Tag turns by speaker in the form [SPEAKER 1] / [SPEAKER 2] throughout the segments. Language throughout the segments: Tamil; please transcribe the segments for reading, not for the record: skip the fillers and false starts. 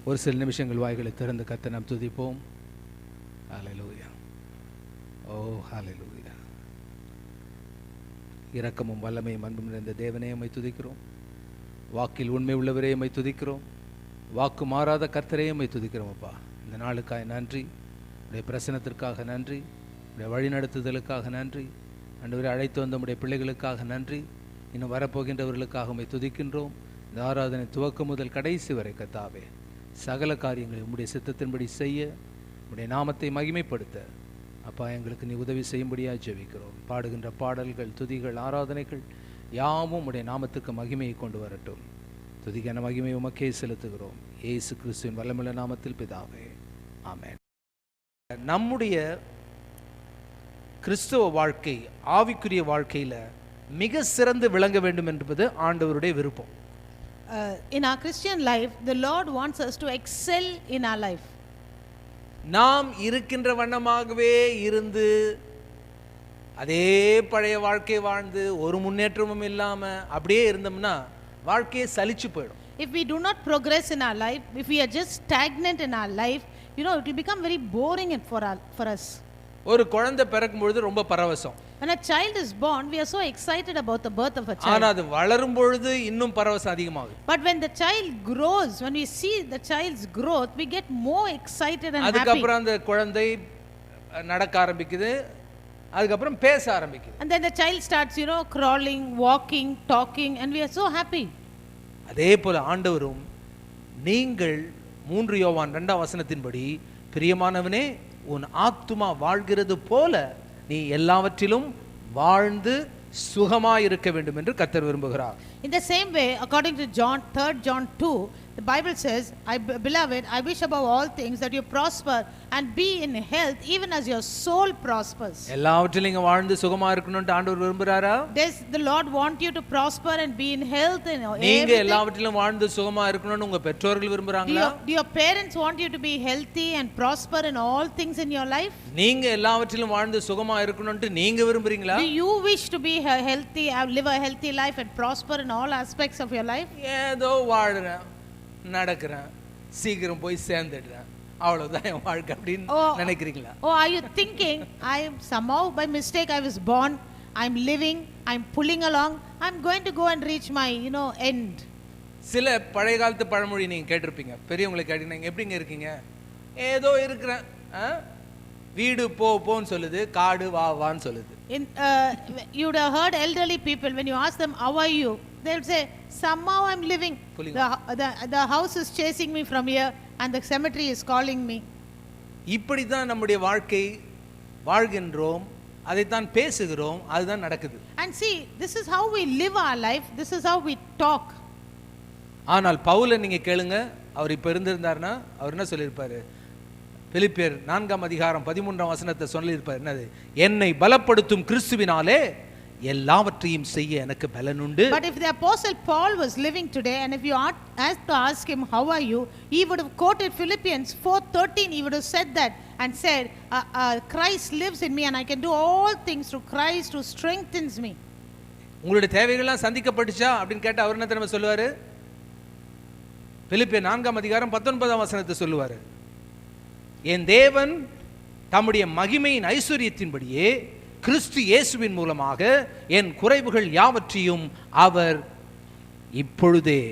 [SPEAKER 1] ஒரு சில நிமிஷங்கள் வாய்களை திறந்து கர்த்தரை நாம் துதிப்போம். ஹல்லேலூயா. ஓ ஹல்லேலூயா. இரக்கமும் வல்லமையும் அன்பும் நிறைந்த தேவனே உம்மை துதிக்கிறோம். வாக்கில் உண்மை உள்ளவரே உம்மை துதிக்கிறோம். வாக்கு மாறாத கர்த்தரே உம்மை துதிக்கிறோம். அப்பா, இந்த நாளுக்காக நன்றி, உடைய பிரசனத்திற்காக நன்றி, உடைய வழிநடத்துதலுக்காக நன்றி. ஆண்டவரே, அழைத்து வந்த உடைய பிள்ளைகளுக்காக நன்றி. இன்னும் வரப்போகின்றவர்களுக்காக உம்மை துதிக்கின்றோம். இந்த ஆராதனை துவக்கம் முதல் கடைசி வரை கர்த்தாவே சகல காரியங்களை உம்முடைய சித்தத்தின்படி செய்ய, உடைய நாமத்தை மகிமைப்படுத்த அப்பா எங்களுக்கு நீ உதவி செய்யும்படியாக ஜெபிக்கிறோம். பாடுகின்ற பாடல்கள், துதிகள், ஆராதனைகள் யாவும் உடைய நாமத்துக்கு மகிமையை கொண்டு வரட்டும். துதிக்கான மகிமை உமக்கே செலுத்துகிறோம். இயேசு கிறிஸ்துவின் வல்லமுள்ள நாமத்தில் பிதாவே, ஆமென். நம்முடைய கிறிஸ்தவ வாழ்க்கை, ஆவிக்குரிய வாழ்க்கையில் மிக சிறந்து விளங்க வேண்டும் என்பது ஆண்டவருடைய விருப்பம்.
[SPEAKER 2] In our Christian life, the Lord wants us to excel in our life.
[SPEAKER 1] நாம் இருக்கின்ற வண்ணமாகவே இருந்து அதே பழைய வாழ்க்கை வாழ்ந்து ஒரு முன்னேற்றமும் இல்லாம அப்படியே இருந்தோம்னா வாழ்க்கையே சலிச்சு போயிடும்.
[SPEAKER 2] If we do not progress in our life, if we are just stagnant in our life, it will become very boring for us.
[SPEAKER 1] ஒரு குழந்தை பிறக்கும் பொழுது ரொம்ப பரவசம்.
[SPEAKER 2] When a child is born, we are so excited about the birth of a child.
[SPEAKER 1] ஆனா அது வளரும் பொழுது இன்னும் பரவசம் அதிகமாகுது.
[SPEAKER 2] But when the child grows, when we see the child's growth, we get more excited and happy.
[SPEAKER 1] அதுக்கப்புறம் அந்த குழந்தை நடக்க ஆரம்பிக்குது, அதுக்கப்புறம் பேச ஆரம்பிக்குது.
[SPEAKER 2] And then the child starts, crawling, walking, talking, and we are so happy.
[SPEAKER 1] அதே போல ஆண்டவரும், நீங்கள் 3 யோவான் 2 பிரியமானவனே, உன் ஆத்துமா வாழ்கிறது போல நீ எல்லாவற்றிலும் வாழ்ந்து சுகமாயிருக்க வேண்டும் என்று கர்த்தர் விரும்புகிறார்.
[SPEAKER 2] In the same way, according to 3 John 2, the Bible says, beloved, I wish above all things that you prosper and be in health even as your soul prospers.
[SPEAKER 1] எல்லாவற்றிலும் நீங்க வாழ்ந்து சுகமா இருக்கணும்னு ஆண்டவர் விரும்புறாரா?
[SPEAKER 2] Does the Lord want you to prosper and be in health and everything?
[SPEAKER 1] நீங்க எல்லாவற்றிலும் வாழ்ந்து சுகமா இருக்கணும்னு உங்க பெற்றோர்கள் விரும்புறாங்களா?
[SPEAKER 2] Do your parents want you to be healthy and prosper in all things in your life?
[SPEAKER 1] நீங்க எல்லாவற்றிலும் வாழ்ந்து சுகமா இருக்கணும்னு நீங்க விரும்புறீங்களா?
[SPEAKER 2] Do you wish to be healthy, live a healthy life and prosper in all aspects of your life?
[SPEAKER 1] ஏதோ வாழ்றேன், நடக்கிறேன், சீக்கிரம் போய் சேர்ந்துடுறேன், அவ்வளவுதான் என் வாழ்க்கை அப்படின்னு நினைக்கிறீங்களா?
[SPEAKER 2] Are you thinking, I somehow by mistake I was born, I'm living, I'm pulling along, I'm going to go and reach my end?
[SPEAKER 1] சில பழைய காலத்து பழமொழி நீங்க கேட்டிருப்பீங்க. பெரியவங்களை கேட்டீங்க, எப்படிங்க இருக்கீங்க? ஏதோ இருக்கிறேன், வீடு போன்னு சொல்லுது, காடு வான்னு சொல்லுது.
[SPEAKER 2] You would have heard elderly people, when you ask them how are you, they will say somehow I'm living, the house is chasing me from here and the cemetery is calling me.
[SPEAKER 1] இப்படி தான் நம்முடைய வாழ்க்கை வாழ்கின்றோம், அதை தான் பேசுகிறோம், அதுதான் நடக்குது.
[SPEAKER 2] And see, this is how we live our life, this is how we talk.
[SPEAKER 1] ஆனால் பவுலை நீங்க கேளுங்க, அவர் இப்ப இருந்திருந்தாருன்னா அவர் என்ன சொல்லியிருப்பாரு? பிலிப்பியர் 4:13 சொல்லியிருப்பார், என்னது? என்னை பலப்படுத்தும் கிறிஸ்துவினாலே எல்லாவற்றையும் செய்ய எனக்கு பலனுண்டு.
[SPEAKER 2] But if the apostle Paul was living today, and if you asked to ask him how are you, he would have quoted Philippians 4:13. He would have said that and said, Christ lives in me and I can do all things through Christ who strengthens me.
[SPEAKER 1] உங்களுடைய தேவைகள்லாம் சந்திக்கப்பட்டுச்சா அப்படின்னு கேட்டா அவர் என்ன தெரியுமா சொல்லுவாரு? பிலிப்பியர் 4:19 சொல்லுவாரு, என் தேவன் தம்முடைய மகிமையின் ஐஸ்வரியத்தின்படியே கிறிஸ்து இயேசுவின் மூலமாக என் குறைவுகள் யாவற்றையும் அவர் இப்பொழுதே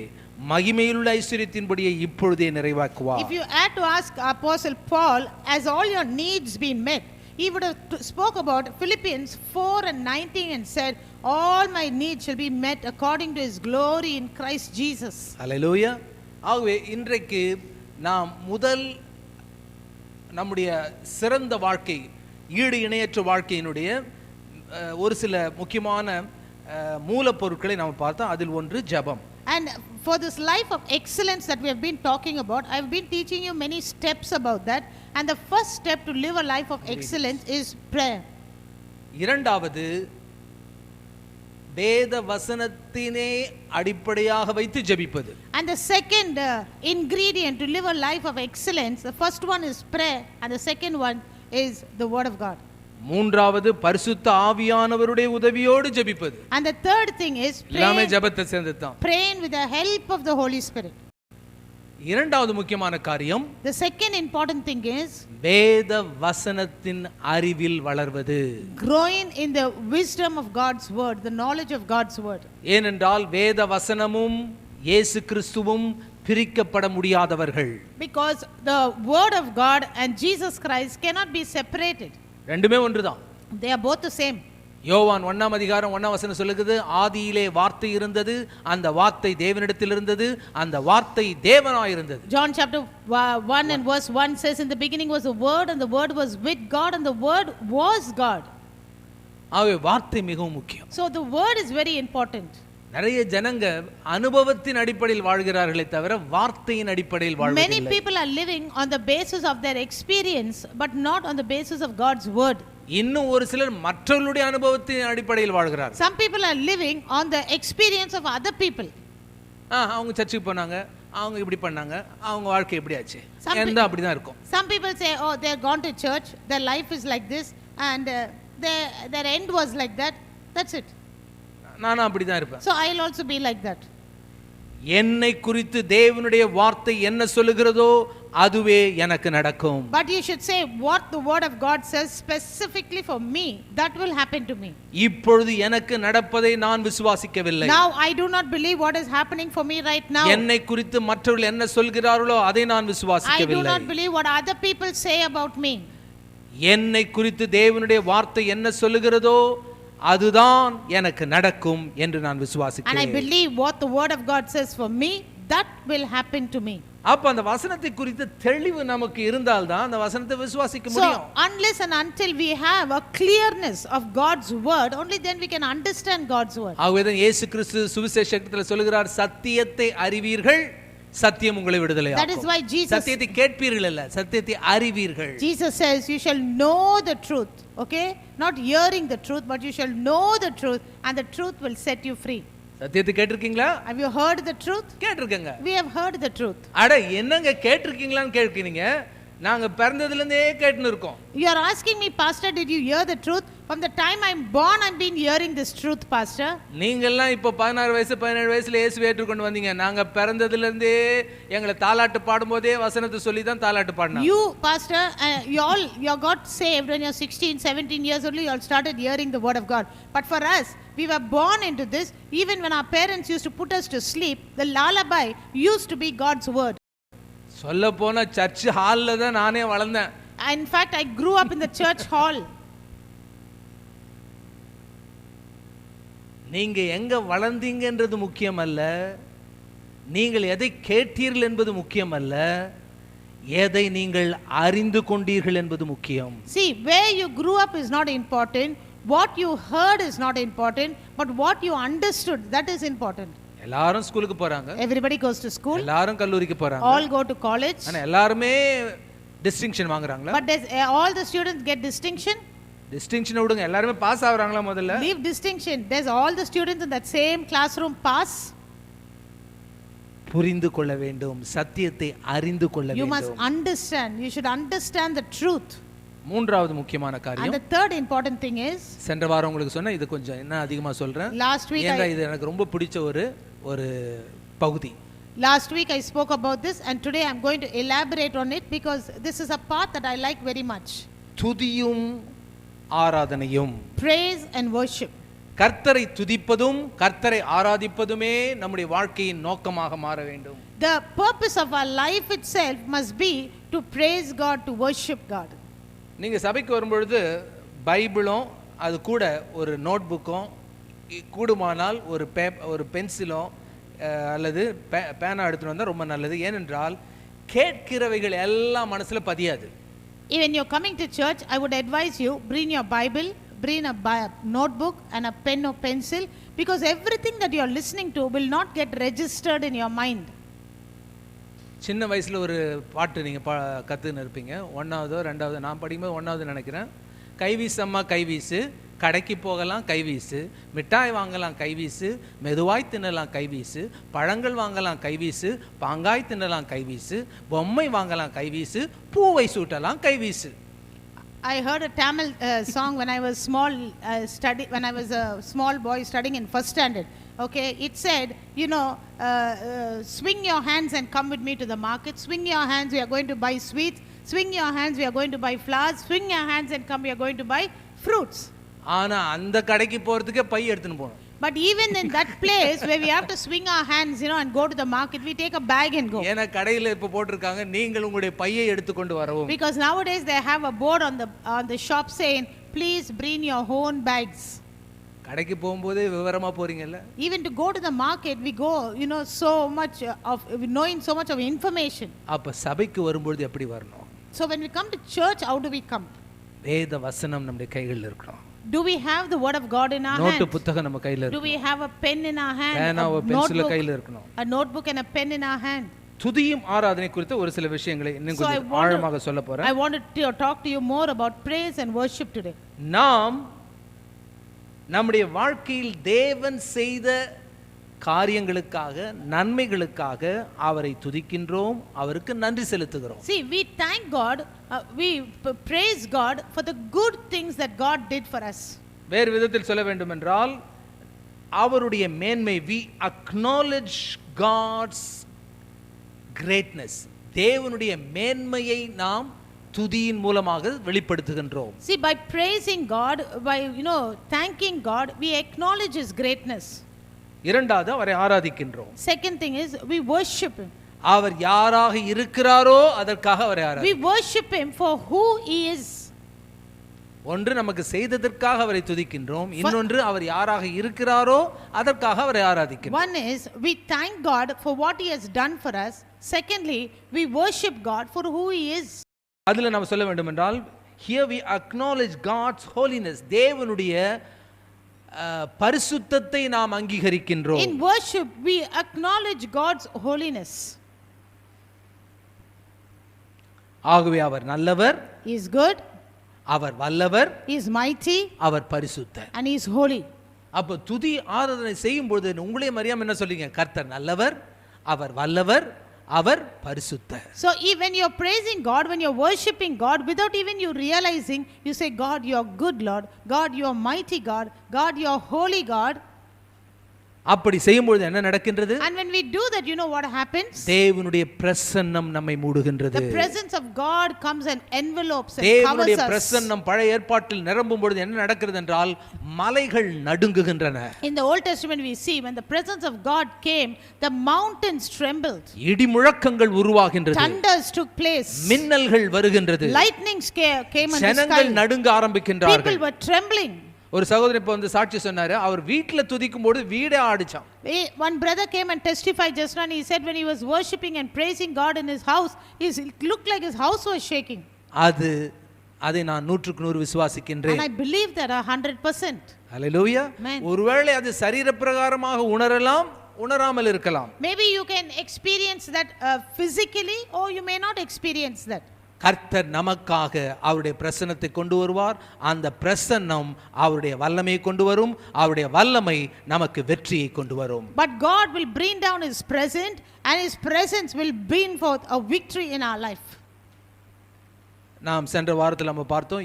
[SPEAKER 1] மகிமையுள்ள ஐஸ்வரியத்தின்படியே இப்பொழுதே நிறைவாக்குவார்.
[SPEAKER 2] If you had to ask Apostle Paul, has all your needs been met, he would have spoke about Philippians 4:19 and said, all my needs shall be met according to his glory in Christ Jesus.
[SPEAKER 1] Hallelujah. ஆகவே இன்றைக்கு நாம் முதல் நம்முடைய சிறந்த வாழ்க்கை, ஈடு இணையற்ற வாழ்க்கையினுடைய ஒரு சில முக்கியமான மூலப்பொருட்களை நாம் பார்த்தோம். அதில் ஒன்று ஜெபம்.
[SPEAKER 2] And for this life of excellence that we have been talking about, I have been teaching you many steps about that, and the first step to live a life of excellence is prayer. இரண்டாவது வேத வசனத்தினை அடிப்படையாக வைத்து ஜெபிப்பது. And the second ingredient to live a life of excellence, the first one is prayer and the second one is the word of God.
[SPEAKER 1] மூன்றாவது பரிசுத்த ஆவியானவருடைய உதவியோடு ஜெபிப்பது.
[SPEAKER 2] And the third thing is
[SPEAKER 1] எல்லாமே ஜெபத்தை சேர்ந்ததுதான்.
[SPEAKER 2] praying with the help of the Holy Spirit.
[SPEAKER 1] இரண்டாவது முக்கியமான காரியம்
[SPEAKER 2] The second important thing is
[SPEAKER 1] வேத வசனத்தின் அறிவில் வளர்வது.
[SPEAKER 2] growing in the wisdom of God's word, the knowledge of God's word.
[SPEAKER 1] ஏனென்றால் வேத வசனமும் இயேசு கிறிஸ்துவும் பிரிக்கப்பட முடியாதவர்கள்.
[SPEAKER 2] Because the word of God and Jesus Christ cannot be separated.
[SPEAKER 1] ரெண்டுமே ஒன்றுதான்.
[SPEAKER 2] They are both the same.
[SPEAKER 1] யோவான் 1ஆம் அதிகாரம் 1ஆம் வசனம் சொல்லுகிறது, ஆதியிலே வார்த்தை இருந்தது, அந்த வார்த்தை தேவனிடத்தில் இருந்தது, அந்த வார்த்தை தேவனாய் இருந்தது.
[SPEAKER 2] John chapter 1 and verse 1 says, in the beginning was the word, and the word was with God, and the word was God.
[SPEAKER 1] ஆகவே வார்த்தை மிகவும் முக்கியம்.
[SPEAKER 2] So the word is very important.
[SPEAKER 1] நிறைய ஜனங்க அனுபவத்தின் அடிப்படையில் வாழ்கிறார்களே தவிர வார்த்தையின் அடிப்படையில்
[SPEAKER 2] Many
[SPEAKER 1] வாழ்வதில்லை.
[SPEAKER 2] people are living on the basis of their experience, but not on the basis of God's word.
[SPEAKER 1] இன்னும் ஒரு சிலர் மற்றவர்களுடைய அனுபவத்தின் அடிப்படையில் வாழ்கிறார்கள்.
[SPEAKER 2] Some people are living on the experience of other people.
[SPEAKER 1] அவங்க சர்ச்சுக்கு போனாங்க, அவங்க இப்படி பண்ணாங்க, அவங்க வாழ்க்கை எப்படி ஆச்சு,
[SPEAKER 2] Some
[SPEAKER 1] எந்த அப்படிதான் இருக்கும்.
[SPEAKER 2] Some people say, oh, they have gone to church, their life is like this, and their end was like that. That's it.
[SPEAKER 1] நானும் அப்படிதான் இருப்பேன்.
[SPEAKER 2] So I'll also be like that.
[SPEAKER 1] என்னை குறித்து தேவனுடைய வார்த்தை என்ன சொல்லுகிறதோ அதுவே எனக்கு நடக்கும்.
[SPEAKER 2] But you should say what the word of God says specifically for me, that will happen to me.
[SPEAKER 1] இப்பொழுது எனக்கு நடப்பதை நான் விசுவாசிக்கவில்லை.
[SPEAKER 2] Now I do not believe what is happening for me right now.
[SPEAKER 1] என்னை குறித்து மற்றவர்கள் என்ன சொல்கிறார்களோ அதை நான்
[SPEAKER 2] I do
[SPEAKER 1] விசுவாசிக்கவில்லை.
[SPEAKER 2] not believe what other people say about me.
[SPEAKER 1] என்னை குறித்து தேவனுடைய வார்த்தை என்ன சொல்லுகிறதோ அதுதான் எனக்கு நடக்கும் என்று நான்
[SPEAKER 2] And I
[SPEAKER 1] விசுவாசிக்கிறேன்.
[SPEAKER 2] believe what the word of God says for me, that will happen to me.
[SPEAKER 1] அப்ப அந்த வசனத்தை குறித்து தெளிவு நமக்கு இருந்தால்தான் அந்த வசனத்தை விசுவாசிக்க
[SPEAKER 2] So
[SPEAKER 1] முடியும்.
[SPEAKER 2] unless and until we have a clearness of God's word, only then we can understand God's word.
[SPEAKER 1] ஆகவேதான் இயேசு கிறிஸ்து சுவிசேஷத்தில் சொல்கிறார், சத்தியத்தை அறிவீர்கள், சத்தியம் உங்களை விடுதலை
[SPEAKER 2] That is why Jesus
[SPEAKER 1] சத்தியத்தை கேட்பீர்கள் அல்ல, சத்தியத்தை அறிவீர்கள்.
[SPEAKER 2] Jesus says you shall know the truth, okay? Not hearing the truth, but you shall know the truth, and the truth will set you free.
[SPEAKER 1] சத்தியத்தை கேட்டிருக்கீங்களா?
[SPEAKER 2] Have you heard the truth?
[SPEAKER 1] கேட்டிருக்கங்க.
[SPEAKER 2] We have heard the truth.
[SPEAKER 1] அட என்னங்க கேட்டிருக்கீங்களான்னு கேட்கிறீங்க? நாங்க பிறந்ததுல இருந்தே கேட்டுன்னு இருக்கோம்.
[SPEAKER 2] You are asking me, Pastor, did you hear the truth? From the time I'm born, I've been hearing this truth, Pastor.
[SPEAKER 1] நீங்க எல்லாம் இப்ப 16 வயசு 17 வயசுல இயேசுவை ஏற்றுக்கொண்டு வந்தீங்க. நாங்க பிறந்ததுல இருந்தே எங்களை தாலாட்டு பாடும்போதே வசனத்தை சொல்லி தான் தாலாட்டு பாடினோம்.
[SPEAKER 2] You, Pastor, you got saved when you're 16, 17 years old. You all started hearing the word of God. But for us, we were born into this. Even when our parents used to put us to sleep, the lullaby used to be God's word.
[SPEAKER 1] சொல்ல போனா சர்ச் ஹால்ல தான் நானே வளர்ந்தேன்.
[SPEAKER 2] In fact, I grew up in the church hall.
[SPEAKER 1] நீங்க எங்க வளர்ந்தீங்கன்றது முக்கியம் அல்ல, நீங்கள் எதை கேட்டீர்கள் என்பது முக்கியம் அல்ல, எதை நீங்கள் அறிந்து கொண்டீர்கள் என்பது முக்கியம்.
[SPEAKER 2] See, where you grew up is not important. What you heard is not important, but what you understood, that is important.
[SPEAKER 1] எல்லாரும் ஸ்கூலுக்கு போறாங்க,
[SPEAKER 2] Everybody goes to school.
[SPEAKER 1] எல்லாரும் கல்லூரிக்கு போறாங்க,
[SPEAKER 2] All go to college.
[SPEAKER 1] ஆனா எல்லாருமே டிஸ்டிங்ஷன் வாங்குறாங்களா?
[SPEAKER 2] But does all the students get distinction?
[SPEAKER 1] Distinction விடுங்க, எல்லாருமே பாஸ் ஆகுறாங்களா? முதல்ல
[SPEAKER 2] Leave distinction. Does all the students in that same classroom pass?
[SPEAKER 1] புரிந்து கொள்ள வேண்டும், சத்தியத்தை அறிந்து கொள்ள
[SPEAKER 2] You must
[SPEAKER 1] வேண்டும்.
[SPEAKER 2] understand. You should understand the truth.
[SPEAKER 1] மூன்றாவது முக்கியமான
[SPEAKER 2] And
[SPEAKER 1] காரியம்,
[SPEAKER 2] the third important thing is,
[SPEAKER 1] சென்ற வாரம் உங்களுக்கு சொன்ன இது கொஞ்சம் என்ன அதிகமா சொல்றேன்,
[SPEAKER 2] last week
[SPEAKER 1] ஏன்னா இது எனக்கு ரொம்ப பிடிச்ச ஒரு பகுதி.
[SPEAKER 2] Last week I spoke about this, and today I'm going to elaborate on it because this is a part that I like very much.
[SPEAKER 1] துதியும் ஆராதனையும்,
[SPEAKER 2] Praise and worship.
[SPEAKER 1] கர்த்தரை துதிப்பதும் கர்த்தரை ஆராதிப்பதுமே நம்முடைய வாழ்க்கையின் நோக்கமாக மாற வேண்டும்.
[SPEAKER 2] The purpose of our life itself must be to praise God, to worship God.
[SPEAKER 1] நீங்க சபைக்கு வரும்பொழுது பைபிளும் அது கூட ஒரு நோட் புக்கும் கூடுமானால் ஒரு பென்சிலும் அல்லது பேனா எடுத்துட்டு வந்தால் ரொம்ப நல்லது. ஏனென்றால் கேட்கிறவைகள் எல்லாம் மனசுல பதியாது.
[SPEAKER 2] When you're coming to church, I would advise you, bring your Bible, bring a notebook and a pen or pencil, because everything that you're listening to will not get registered in your mind.
[SPEAKER 1] சின்ன வயசுல ஒரு பாட்டு நீங்க கத்துன்னு இருப்பீங்க, 1வது 2வது, நான் படிக்கும்போது 1வது நினைக்கிறேன். கைவீசு அம்மா கைவீசு, கடைக்கு போகலாம் கைவீசு, மிட்டாய் வாங்கலாம் கைவீசு, மெதுவாய் தின்னலாம் கைவீசு, பழங்கள் வாங்கலாம் கைவீசு, பாங்காய் தின்னலாம் கைவீசு, பொம்மை வாங்கலாம் கைவீசு, பூவை சூட்டலாம் Kaiveesu.
[SPEAKER 2] I heard a Tamil song when I was when I was a small boy studying in first standard. Okay, it said, swing your hands and come with me to the market. Swing your hands, we are going to buy sweets. Swing your hands, we are going to buy flowers. Swing your hands and come, we are going to buy fruits.
[SPEAKER 1] ஆனா அந்த கடைக்கு போறதுக்கே பை எடுத்துன்னு போகணும்.
[SPEAKER 2] But even in that place where we have to swing our hands, and go to the market, we take a bag and go.
[SPEAKER 1] ஏனா கடையில இப்ப போட்டுருக்காங்க நீங்கள் உங்களுடைய பையை எடுத்து கொண்டு வரவும்.
[SPEAKER 2] Because nowadays they have a board on the shop saying, please bring your own bags.
[SPEAKER 1] கடைக்கு போகும்போதே விவரமா போறீங்கல்ல.
[SPEAKER 2] Even to go to the market, we go, so much of knowing so much of information.
[SPEAKER 1] அப்ப சபைக்கு வரும்போது எப்படி வரணும்?
[SPEAKER 2] So when we come to church, how do we come?
[SPEAKER 1] வேத வசனம் நம்முடைய கைகளில் இருக்கணும்.
[SPEAKER 2] Do we have the word of God in our hand?
[SPEAKER 1] Note புத்தகம் நம்ம கையில
[SPEAKER 2] இருக்கணும். Do we have a pen in our hand?
[SPEAKER 1] பேனா பென்சில் கையில இருக்கணும்.
[SPEAKER 2] A notebook and a pen in our hand.
[SPEAKER 1] துதியும் ஆராதனை குறித்து ஒரு சில விஷயங்களை இன்னும் கொஞ்சம் ஆழமாக சொல்ல போறேன்.
[SPEAKER 2] I wanted to talk to you more about praise and worship today.
[SPEAKER 1] நாம் நம்முடைய வாழ்க்கையில் தேவன் செய்த காரியங்களுக்காக நன்மைகளுக்காக அவரை துதிக்கின்றோம், அவருக்கு நன்றி செலுத்துகிறோம்.
[SPEAKER 2] See, we thank God, we praise God for the good things that God did for us.
[SPEAKER 1] வேறு விதத்தில் சொல்ல வேண்டும் என்றால் அவருடைய மேன்மை, we acknowledge God's greatness. தேவனுடைய மேன்மையை நாம் துதியின் மூலமாக வெளிப்படுத்துகின்றோம்.
[SPEAKER 2] See, by praising God, by thanking God, we acknowledge his greatness.
[SPEAKER 1] இரண்டாவது அவரை ஆராதிக்கின்றோம்.
[SPEAKER 2] Second thing is we worship him.
[SPEAKER 1] அவர் யாராக இருக்கிறாரோ அதற்காக அவரை ஆராதிக்கிறோம்.
[SPEAKER 2] We worship him for who he is.
[SPEAKER 1] ஒன்று நமக்கு செய்ததற்காக அவரை துதிக்கின்றோம், இன்னொன்று அவர் யாராக இருக்கிறாரோ அதற்காக அவரை ஆராதிக்கிறோம்.
[SPEAKER 2] One is we thank God for what he has done for us. Secondly, we worship God for who he is.
[SPEAKER 1] அதுல நாம் சொல்ல வேண்டும் என்றால் here we acknowledge God's holiness. தேவனுடைய பரிசுத்தத்தை நாம் அங்கீகரிக்கின்றோம்.
[SPEAKER 2] In worship we acknowledge God's holiness.
[SPEAKER 1] ஆகவே அவர் நல்லவர்,
[SPEAKER 2] he is good,
[SPEAKER 1] அவர் வல்லவர்,
[SPEAKER 2] he is mighty,
[SPEAKER 1] அவர் பரிசுத்தர்,
[SPEAKER 2] and he is holy.
[SPEAKER 1] அப்ப துதி ஆராதனை செய்யும்போது உங்களையும் அறியாம என்ன சொல்றீங்க? கர்த்தர் நல்லவர், அவர் வல்லவர், அவர் பரிசுத்தர்.
[SPEAKER 2] So when you're praising God, when you're worshiping God, without even you realizing, you say, God, you're good Lord, God, you're mighty God, God, you're holy God.
[SPEAKER 1] அப்படி செய்யும்போது என்ன நடக்கின்றது?
[SPEAKER 2] And when we do that, you know what happens?
[SPEAKER 1] தேவனுடைய பிரசன்னம் நம்மை மூடுகின்றது.
[SPEAKER 2] The presence of God comes and envelopes and covers us.
[SPEAKER 1] தேவனுடைய பிரசன்னம் பழைய ஏற்பாட்டில் நிரம்பும் பொழுது என்ன நடக்கிறது என்றால் மலைகள் நடுங்குகின்றன.
[SPEAKER 2] In the Old Testament we see when the presence of God came, the mountains trembled.
[SPEAKER 1] இடி முழக்கங்கள் உருவாகின்றது.
[SPEAKER 2] Thunders took place.
[SPEAKER 1] மின்னல்கள் வருகின்றது.
[SPEAKER 2] Lightnings came in the sky.
[SPEAKER 1] ஜனங்கள் நடுங்க ஆரம்பிக்கின்றார்கள்.
[SPEAKER 2] People were trembling.
[SPEAKER 1] ஒரு சகோதரன் இப்ப வந்து சாட்சி சொன்னாரு, அவர் வீட்ல துதிக்கும்போது வீடே ஆடிச்சாம்.
[SPEAKER 2] One brother came and testified just now, and he said when he was worshiping and praising God in his house, it looked like his house was shaking.
[SPEAKER 1] அதை நான் 100% விசுவாசிக்கின்றேன்.
[SPEAKER 2] And I believe that 100%.
[SPEAKER 1] ஹalleluya. ஒருவேளை அது சரீர பிரகாரமாக உணரலாம், உணராமல் இருக்கலாம்.
[SPEAKER 2] Maybe you can experience that physically, or you may not experience that.
[SPEAKER 1] கர்த்தர் நமக்காக அவருடைய பிரசன்னத்தை கொண்டு வருவார். அந்த பிரசன்னம் அவருடைய வல்லமையை கொண்டு வரும், அவருடைய வல்லமை நமக்கு வெற்றியை கொண்டு வரும்.
[SPEAKER 2] But God will bring down his presence, and his presence will bring forth a victory in our life.
[SPEAKER 1] நாம் சென்ற வாரத்தில் நம்ம பார்த்தோம்,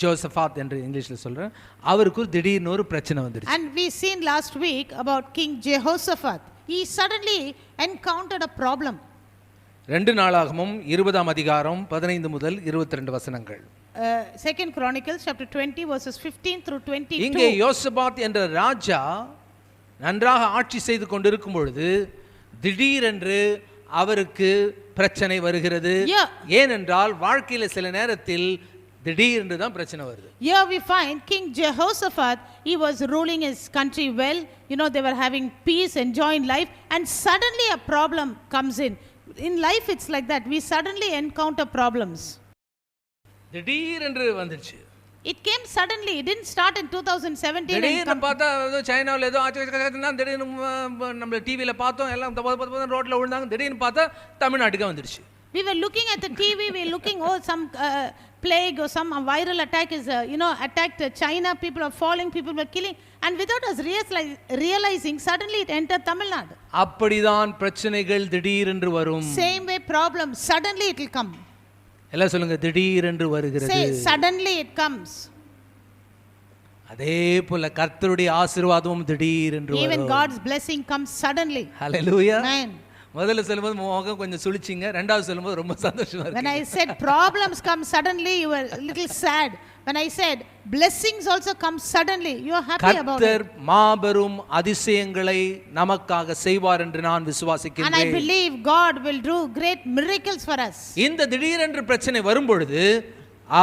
[SPEAKER 1] ஜோசபாத் என்று இங்கிலீஷ்ல சொல்றேன், அவருக்கு திடீர்னு ஒரு பிரச்சனை வந்துருச்சு.
[SPEAKER 2] And we seen last week about King Jehoshaphat. He suddenly encountered a problem.
[SPEAKER 1] 2 நாளாகமம் 20ஆம் அதிகாரம் 15 முதல் 22 வசனங்கள்.
[SPEAKER 2] Second Chronicles chapter 20 verses 15 through 22.
[SPEAKER 1] இங்கே யோசபாத் என்ற ராஜா நன்றாக ஆட்சி செய்து கொண்டிருக்கும் பொழுது திடீரென்று அவருக்கு பிரச்சனை வருகிறது. ஏனென்றால் வாழ்க்கையில சில நேரத்தில் திடீரென்று தான் பிரச்சனை வருது.
[SPEAKER 2] Here we find King Jehoshaphat, he was ruling his country well, they were having peace, enjoying life, and suddenly a problem comes in. In life it's like that, we suddenly encounter problems.
[SPEAKER 1] திடீரென்று வந்துச்சு.
[SPEAKER 2] It came suddenly, it didn't start in 2017.
[SPEAKER 1] திடீர்னு பார்த்தா சைனாவில் ஏதோ ஆச்சு திடீர்னு நம்ம டிவியில் பார்த்தோம், எல்லாம் ரோட்ல விழுந்தாங்க. திடீர்னு பார்த்தா தமிழ்நாட்டுக்கு வந்துடுச்சு.
[SPEAKER 2] We were looking at the TV, we were looking, some plague or some viral attack is attacked China, people are falling, people were killing, and without us realizing, suddenly it entered Tamil Nadu. அப்படிதான்
[SPEAKER 1] பிரச்சனைகள் திடீரென்று வரும்.
[SPEAKER 2] Same way problems, suddenly it will come.
[SPEAKER 1] எல்லாம் சொல்லுங்க, திடீரென்று வருகிறது.
[SPEAKER 2] Say, suddenly it comes.
[SPEAKER 1] அதே போல கர்த்தருடைய ஆசீர்வாதமும் திடீர் என்று
[SPEAKER 2] Even
[SPEAKER 1] வரும்.
[SPEAKER 2] God's blessing comes suddenly.
[SPEAKER 1] ஹalleluya.
[SPEAKER 2] Amen.
[SPEAKER 1] முதல்ல சொல்லும்போது முகம் கொஞ்சம் சுளிச்சிங்க, ரெண்டாவது சொல்லும்போது ரொம்ப சந்தோஷமா
[SPEAKER 2] When
[SPEAKER 1] இருக்கு.
[SPEAKER 2] I said problems come suddenly, you were a little sad. When I said blessings also come suddenly, you are happy about it.
[SPEAKER 1] கர்த்தர் மாபெரும் அதிசயங்களை நமக்காக செய்வார் என்று நான்
[SPEAKER 2] And I
[SPEAKER 1] விசுவாசிக்கிறேன்.
[SPEAKER 2] believe God will do great miracles for us.
[SPEAKER 1] இந்த திடீரென்று பிரச்சனை வரும்பொழுது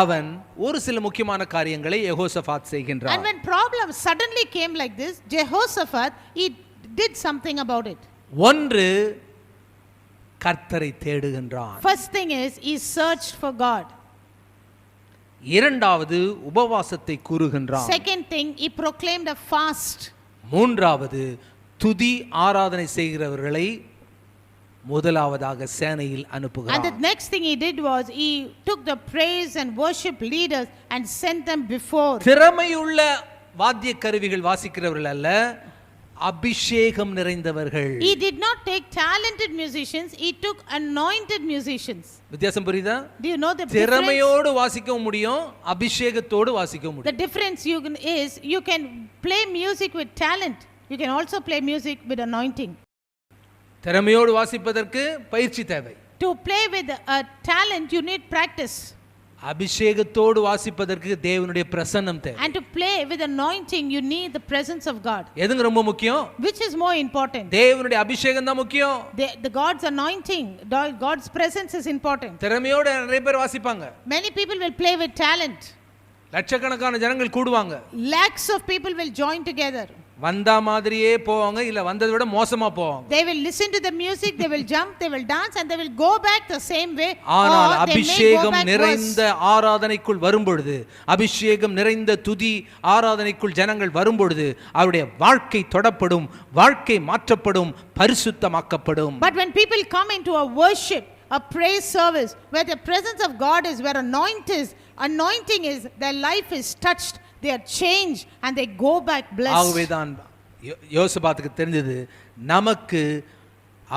[SPEAKER 1] அவன் ஒரு சில முக்கியமான காரியங்களை யெகோஷாபாத்
[SPEAKER 2] And
[SPEAKER 1] செய்கின்றான்.
[SPEAKER 2] when problems suddenly came like this, Jehoshaphat, he did something about it.
[SPEAKER 1] ஒன்று, கர்த்தரை தேடுகின்றான்.
[SPEAKER 2] First thing is, he searched for God.
[SPEAKER 1] இரண்டாவது, உபவாசத்தை கூறுகின்றான்.
[SPEAKER 2] Second thing, he proclaimed a fast.
[SPEAKER 1] மூன்றாவது, துதி ஆராதனை செய்கிறவர்களை முதலாவதாக சேனையில்
[SPEAKER 2] And the
[SPEAKER 1] அனுப்புகிறான்.
[SPEAKER 2] next thing he did was, he took the praise and worship leaders and sent them before.
[SPEAKER 1] திறமையுள்ள வாத்திய கருவிகள் வாசிக்கிறவர்கள் அல்ல, அபிஷேகம் நிறைந்தவர்கள்.
[SPEAKER 2] He did not take talented musicians, he took anointed musicians.
[SPEAKER 1] வித்தியாசம் புரியுதா?
[SPEAKER 2] Do you know the difference?
[SPEAKER 1] திறமையோடு வாசிக்கவும் முடியும், அபிஷேகத்தோடு வாசிக்கவும்
[SPEAKER 2] The
[SPEAKER 1] முடியும்.
[SPEAKER 2] difference is, you can play music with talent, you can also play music with anointing.
[SPEAKER 1] திறமையோடு வாசிப்பதற்கு பயிற்சி தேவை.
[SPEAKER 2] To play with a talent, you need practice.
[SPEAKER 1] அபிஷேகத்தோடு வாசிப்பதற்கு தேவனுடைய பிரசன்னம் தேவை.
[SPEAKER 2] And to play with anointing, you need the presence of God.
[SPEAKER 1] எதுங்க ரொம்ப முக்கியம்?
[SPEAKER 2] Which is more important?
[SPEAKER 1] தேவனுடைய அபிஷேகம் தான் முக்கியம்.
[SPEAKER 2] The God's anointing, God's presence is important.
[SPEAKER 1] திறமையோடு நிறைய பேர் வாசிப்பாங்க.
[SPEAKER 2] Many people will play with talent.
[SPEAKER 1] லட்சக்கணக்கான ஜனங்கள் கூடுவாங்க.
[SPEAKER 2] Lakhs of people will join together.
[SPEAKER 1] வந்தா மாதிரியே போவாங்க, இல்ல வந்ததை விட மோசமா போவாங்க.
[SPEAKER 2] They will listen to the music, they will jump, they will dance, and they will go back the same way.
[SPEAKER 1] ஆனால்
[SPEAKER 2] or they may go
[SPEAKER 1] அபிஷேகம்
[SPEAKER 2] back
[SPEAKER 1] நிறைந்த
[SPEAKER 2] worse.
[SPEAKER 1] ஆராதனைக்குள் வரும்பொழுது, அபிஷேகம் நிறைந்த துதி ஆராதனைக்குள் ஜனங்கள் வரும்பொழுது அவருடைய வாழ்க்கை தொடப்படும், வாழ்க்கை மாற்றப்படும், பரிசுத்தமாக்கப்படும்.
[SPEAKER 2] But when people come into a worship, a praise service, where the presence of God is, where anointing is, their life is touched, they are changed, and they go back blessed.
[SPEAKER 1] ஆகவேதான் யோசபாத்துக்கு தெரிஞ்சது, நமக்கு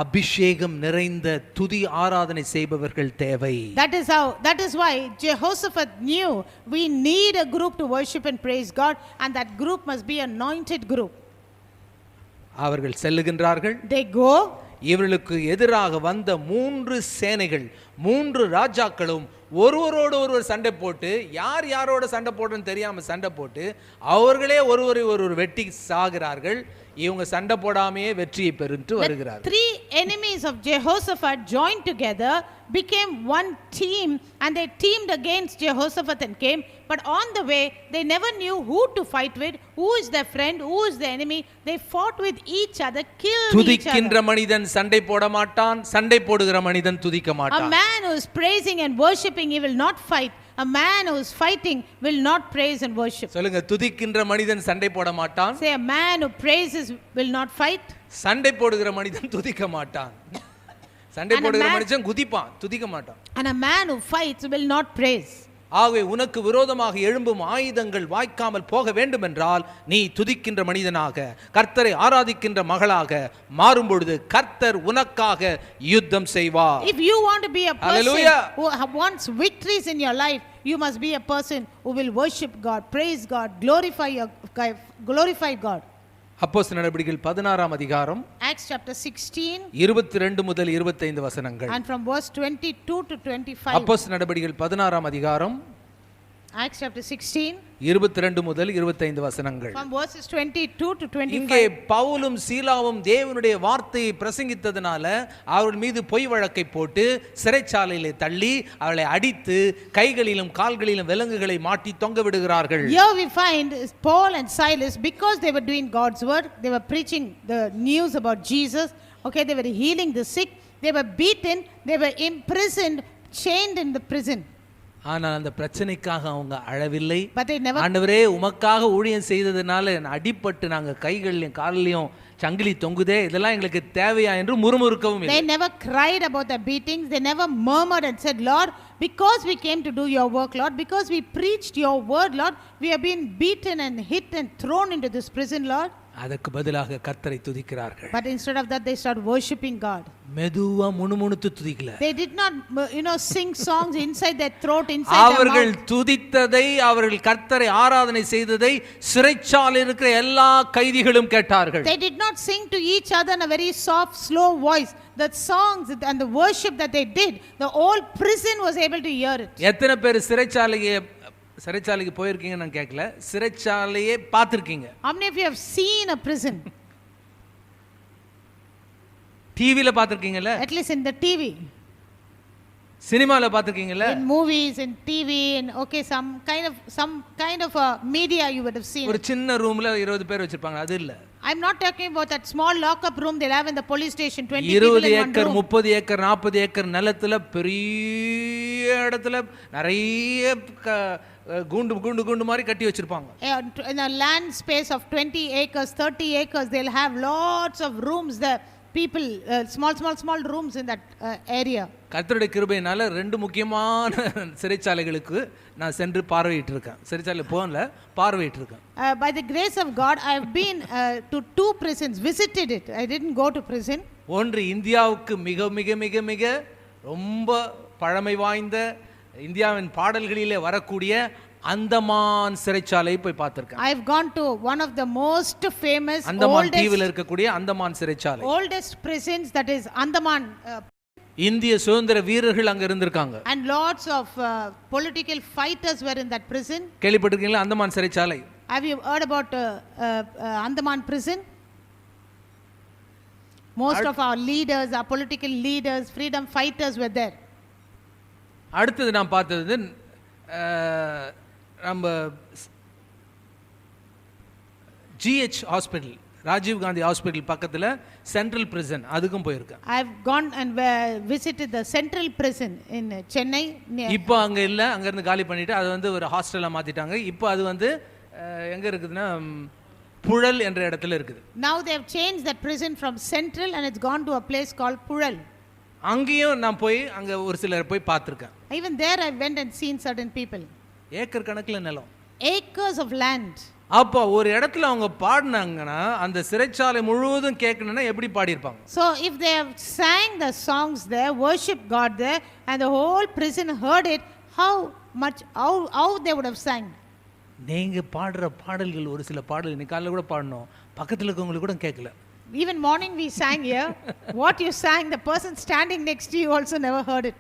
[SPEAKER 1] அபிஷேகம் நிறைந்த துதி ஆராதனை செய்பவர்கள் தேவை.
[SPEAKER 2] That is why Jehoshaphat knew we need a group to worship and praise God, and that group must be anointed group.
[SPEAKER 1] அவர்கள் செல்லுகின்றார்கள்.
[SPEAKER 2] They go.
[SPEAKER 1] இவர்களுக்கு எதிராக வந்த 3 சேனைகள், 3 ராஜாக்களும் ஒருவரோடு ஒருவர் சண்டை போட்டு, யார் யாரோட சண்டை போடுறன்னு தெரியாம சண்டை போட்டு அவர்களே ஒருவர் வெட்டி சாகிறார்கள். இவங்க சண்டை போடாமையே வெற்றியை பெற்று வருகிறார்கள்.
[SPEAKER 2] 3 enemies of Jehoshaphat joined together, became one team, and they teamed against Jehoshaphat and came. But on the way, they never knew who to fight with, who is their friend, who is the enemy. They fought with each other, killed each
[SPEAKER 1] துதிக்கின்ற
[SPEAKER 2] other.
[SPEAKER 1] மனிதன் சண்டை போட மாட்டான், சண்டை போடுகிற மனிதன் துதிக்க
[SPEAKER 2] A
[SPEAKER 1] மாட்டான்.
[SPEAKER 2] man who is praising and worshipping, he will not fight. A man who is fighting will not praise and worship.
[SPEAKER 1] சொல்லுங்க, துதிக்கின்ற மனிதன் சண்டை போட மாட்டான்,
[SPEAKER 2] Say, a man who praises will not fight.
[SPEAKER 1] சண்டை போடுகிற மனிதன் துதிக்க மாட்டான். சண்டை
[SPEAKER 2] And a
[SPEAKER 1] போடுகிற
[SPEAKER 2] man-
[SPEAKER 1] மனுஷன் குதிப்பான், துதிக்க மாட்டான்.
[SPEAKER 2] And a man who fights will not praise.
[SPEAKER 1] ஆகவே உனக்கு விரோதமாக எழும்பும் ஆயுதங்கள் வாய்க்காமல் போக வேண்டும் என்றால் நீ துதிக்கின்ற மனிதனாக, கர்த்தரை ஆராதிக்கின்ற மகளாக மாறும் பொழுது கர்த்தர் உனக்காக யுத்தம் செய்வார்.
[SPEAKER 2] If you want to be a person
[SPEAKER 1] Hallelujah.
[SPEAKER 2] who wants victories in your life, you must be a person who will worship God, praise God, glorify God.
[SPEAKER 1] அப்போஸ்தலர் நடபடிகள் 16ஆம் அதிகாரம்
[SPEAKER 2] Acts chapter 16
[SPEAKER 1] 22 முதல் 25 வசனங்கள்.
[SPEAKER 2] and from verse 22 to 25.
[SPEAKER 1] அப்போஸ்தலர் நடபடிகள் 16ஆம் அதிகாரம்
[SPEAKER 2] Acts chapter 16
[SPEAKER 1] 22 முதல் 25 வசனங்கள்.
[SPEAKER 2] from verses 22 to
[SPEAKER 1] இங்கே
[SPEAKER 2] 25.
[SPEAKER 1] பவுலும் சீலாவும் தேவனுடைய வார்த்தையை பிரசங்கித்ததனால அவர்கள் மீது பொய் வழக்கை போட்டு சிறைச்சாலையிலே தள்ளி அவளை அடித்து கைகளிலும் கால்களிலும் விலங்குகளை மாட்டி தொங்க விடுகிறார்கள்.
[SPEAKER 2] Here we find Paul and Silas, because they were doing God's word, they were preaching the news about Jesus. Okay, they were healing the sick, they were beaten, they were imprisoned, chained in the prison.
[SPEAKER 1] ஆனால் அந்த பிரச்சனைக்காக அவங்க அழவில்லை.
[SPEAKER 2] But they never
[SPEAKER 1] ஆண்டவரே உமக்காக ஊழியம் செய்ததனால அடிபட்டு நாங்க கைகள்லையும் காலிலையும் சங்கிலி தொங்குதே, இதெல்லாம் எங்களுக்கு தேவையா என்று முறுமுறுக்கவும் இல்லை.
[SPEAKER 2] They never cried about the beatings. They never murmured and said, Lord, because we came to do your work, Lord, because we preached your word, Lord, we have been beaten and hit and thrown into this prison, Lord.
[SPEAKER 1] அதற்கு பதிலாக கர்த்தரை துதிக்கிறார்கள்.
[SPEAKER 2] But instead of that, they started worshiping God.
[SPEAKER 1] மெதுவா முணுமுணுத்து துதிக்கல.
[SPEAKER 2] They did not, sing songs inside their throat, inside their
[SPEAKER 1] அவர்கள்
[SPEAKER 2] mouth.
[SPEAKER 1] துதித்ததை, அவர்கள் கர்த்தரை ஆராதனை செய்ததை சிறைச்சாலையில் இருக்கிற எல்லா கைதிகளும் கேட்டார்கள்.
[SPEAKER 2] They did not sing to each other in a very soft, slow voice. The songs and the worship that they did, the whole prison was able to hear it.
[SPEAKER 1] எத்தனை பேர் சிறைச்சாலைக்கு போயிருக்கீங்க நான் கேட்கல, சிறைச்சாலையே பார்த்திருக்கீங்க?
[SPEAKER 2] How many of you have seen a prison?
[SPEAKER 1] டிவில பார்த்திருக்கீங்கல்ல?
[SPEAKER 2] At least in the TV.
[SPEAKER 1] சினிமால பார்த்திருக்கீங்கல்ல?
[SPEAKER 2] In movies, in TV, in some kind of a media you would have seen.
[SPEAKER 1] ஒரு சின்ன ரூம்ல 20 பேர் வச்சிருப்பாங்க, அது இல்ல.
[SPEAKER 2] I'm not talking about that small lock-up room they'll have in the police station, 20 people in one room.
[SPEAKER 1] 20 acre 30 acre 40 acre நிலத்துல பெரிய இடத்துல நிறைய குண்டு குண்டு குண்டு மாதிரி கட்டி வச்சிருப்பாங்க.
[SPEAKER 2] In a land space of 20 acres, 30 acres, they'll have lots of rooms there. People, small rooms in that area.
[SPEAKER 1] கர்த்தருடைய கிருபையினால ரெண்டு முக்கியமான சிறைச்சாலைகளுக்கு நான் சென்று பார்வையிட்டு இருக்கேன். சிறைச்சாலை போகல, பார்வையிட்டு இருக்கேன்.
[SPEAKER 2] By the grace of God, I have been to 2 prisons, visited it. I didn't go to prison.
[SPEAKER 1] ஒன்று இந்தியாவுக்கு மிக மிக மிக மிக ரொம்ப பழமை வாய்ந்த இந்தியாவின் பாடல்களிலே வரக்கூடிய அந்தமான் சிறைச்சாலை போய் பார்த்திருக்கேன்.
[SPEAKER 2] I have gone to one of the most famous
[SPEAKER 1] Andaman தீவில் இருக்கக்கூடிய அந்தமான் சிறைச்சாலை.
[SPEAKER 2] Oldest prisons, that is Andaman.
[SPEAKER 1] இந்திய சுதந்திர வீரர்கள் அங்க இருந்திருக்காங்க.
[SPEAKER 2] And lots of political fighters were in that prison.
[SPEAKER 1] கேள்விப்பட்டிருக்கீங்களா அந்தமான் சிறைச்சாலை?
[SPEAKER 2] Have you heard about Andaman prison? Most of our leaders, our political leaders, freedom fighters were there.
[SPEAKER 1] அடுத்தது நான் பார்த்தது நம்ம GH hospital, Rajiv Gandhi hospital பக்கத்துல சென்ட்ரல் பிரிசன், அதுக்கும் போயிருக்கேன்.
[SPEAKER 2] I have gone and visited the central prison in Chennai.
[SPEAKER 1] இப்போ அங்க இல்ல, அங்க இருந்து காலி பண்ணிட்டு அது வந்து ஒரு ஹாஸ்டலா மாத்திட்டாங்க. இப்போ அது வந்து எங்க இருக்குதுன்னா புழல் என்ற இடத்துல இருக்குது.
[SPEAKER 2] Now they have changed that prison from central and it's gone to a place called Pural.
[SPEAKER 1] அங்கேயும் நான் போய் அங்க ஒரு சிலர் போய் பார்த்திருக்கேன்.
[SPEAKER 2] Even there I went and seen certain people.
[SPEAKER 1] Acre கணக்குல நிலம்,
[SPEAKER 2] acres of land.
[SPEAKER 1] அப்போ ஒரு இடத்துல அவங்க பாடினாங்கன்னா அந்த சிறைச்சாலை முழுவதும் கேட்கணும்னா எப்படி பாடியிருப்பாங்க?
[SPEAKER 2] So if they have sang the songs there, worship God there, and the whole prison heard it, how they would have sang.
[SPEAKER 1] நீங்க பாடுற பாடல்கள், ஒரு சில பாடல் இன்னைக்கு காலையில கூட பாடணும், பக்கத்துல இருக்கவங்களுக்கு கூட கேட்கல.
[SPEAKER 2] Even morning we sang here. What you sang, the person standing next to you also never heard it.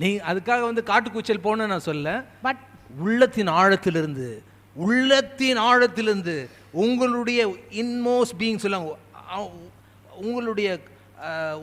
[SPEAKER 1] நீ அதுக்காக வந்து காட்டுக்கூச்சல் போன நான் சொல்ல,
[SPEAKER 2] But
[SPEAKER 1] உள்ளத்தின் ஆழத்திலிருந்து உங்களுடைய இன்மோஸ்ட் பீயிங் சொல்லுவாங்க, உங்களுடைய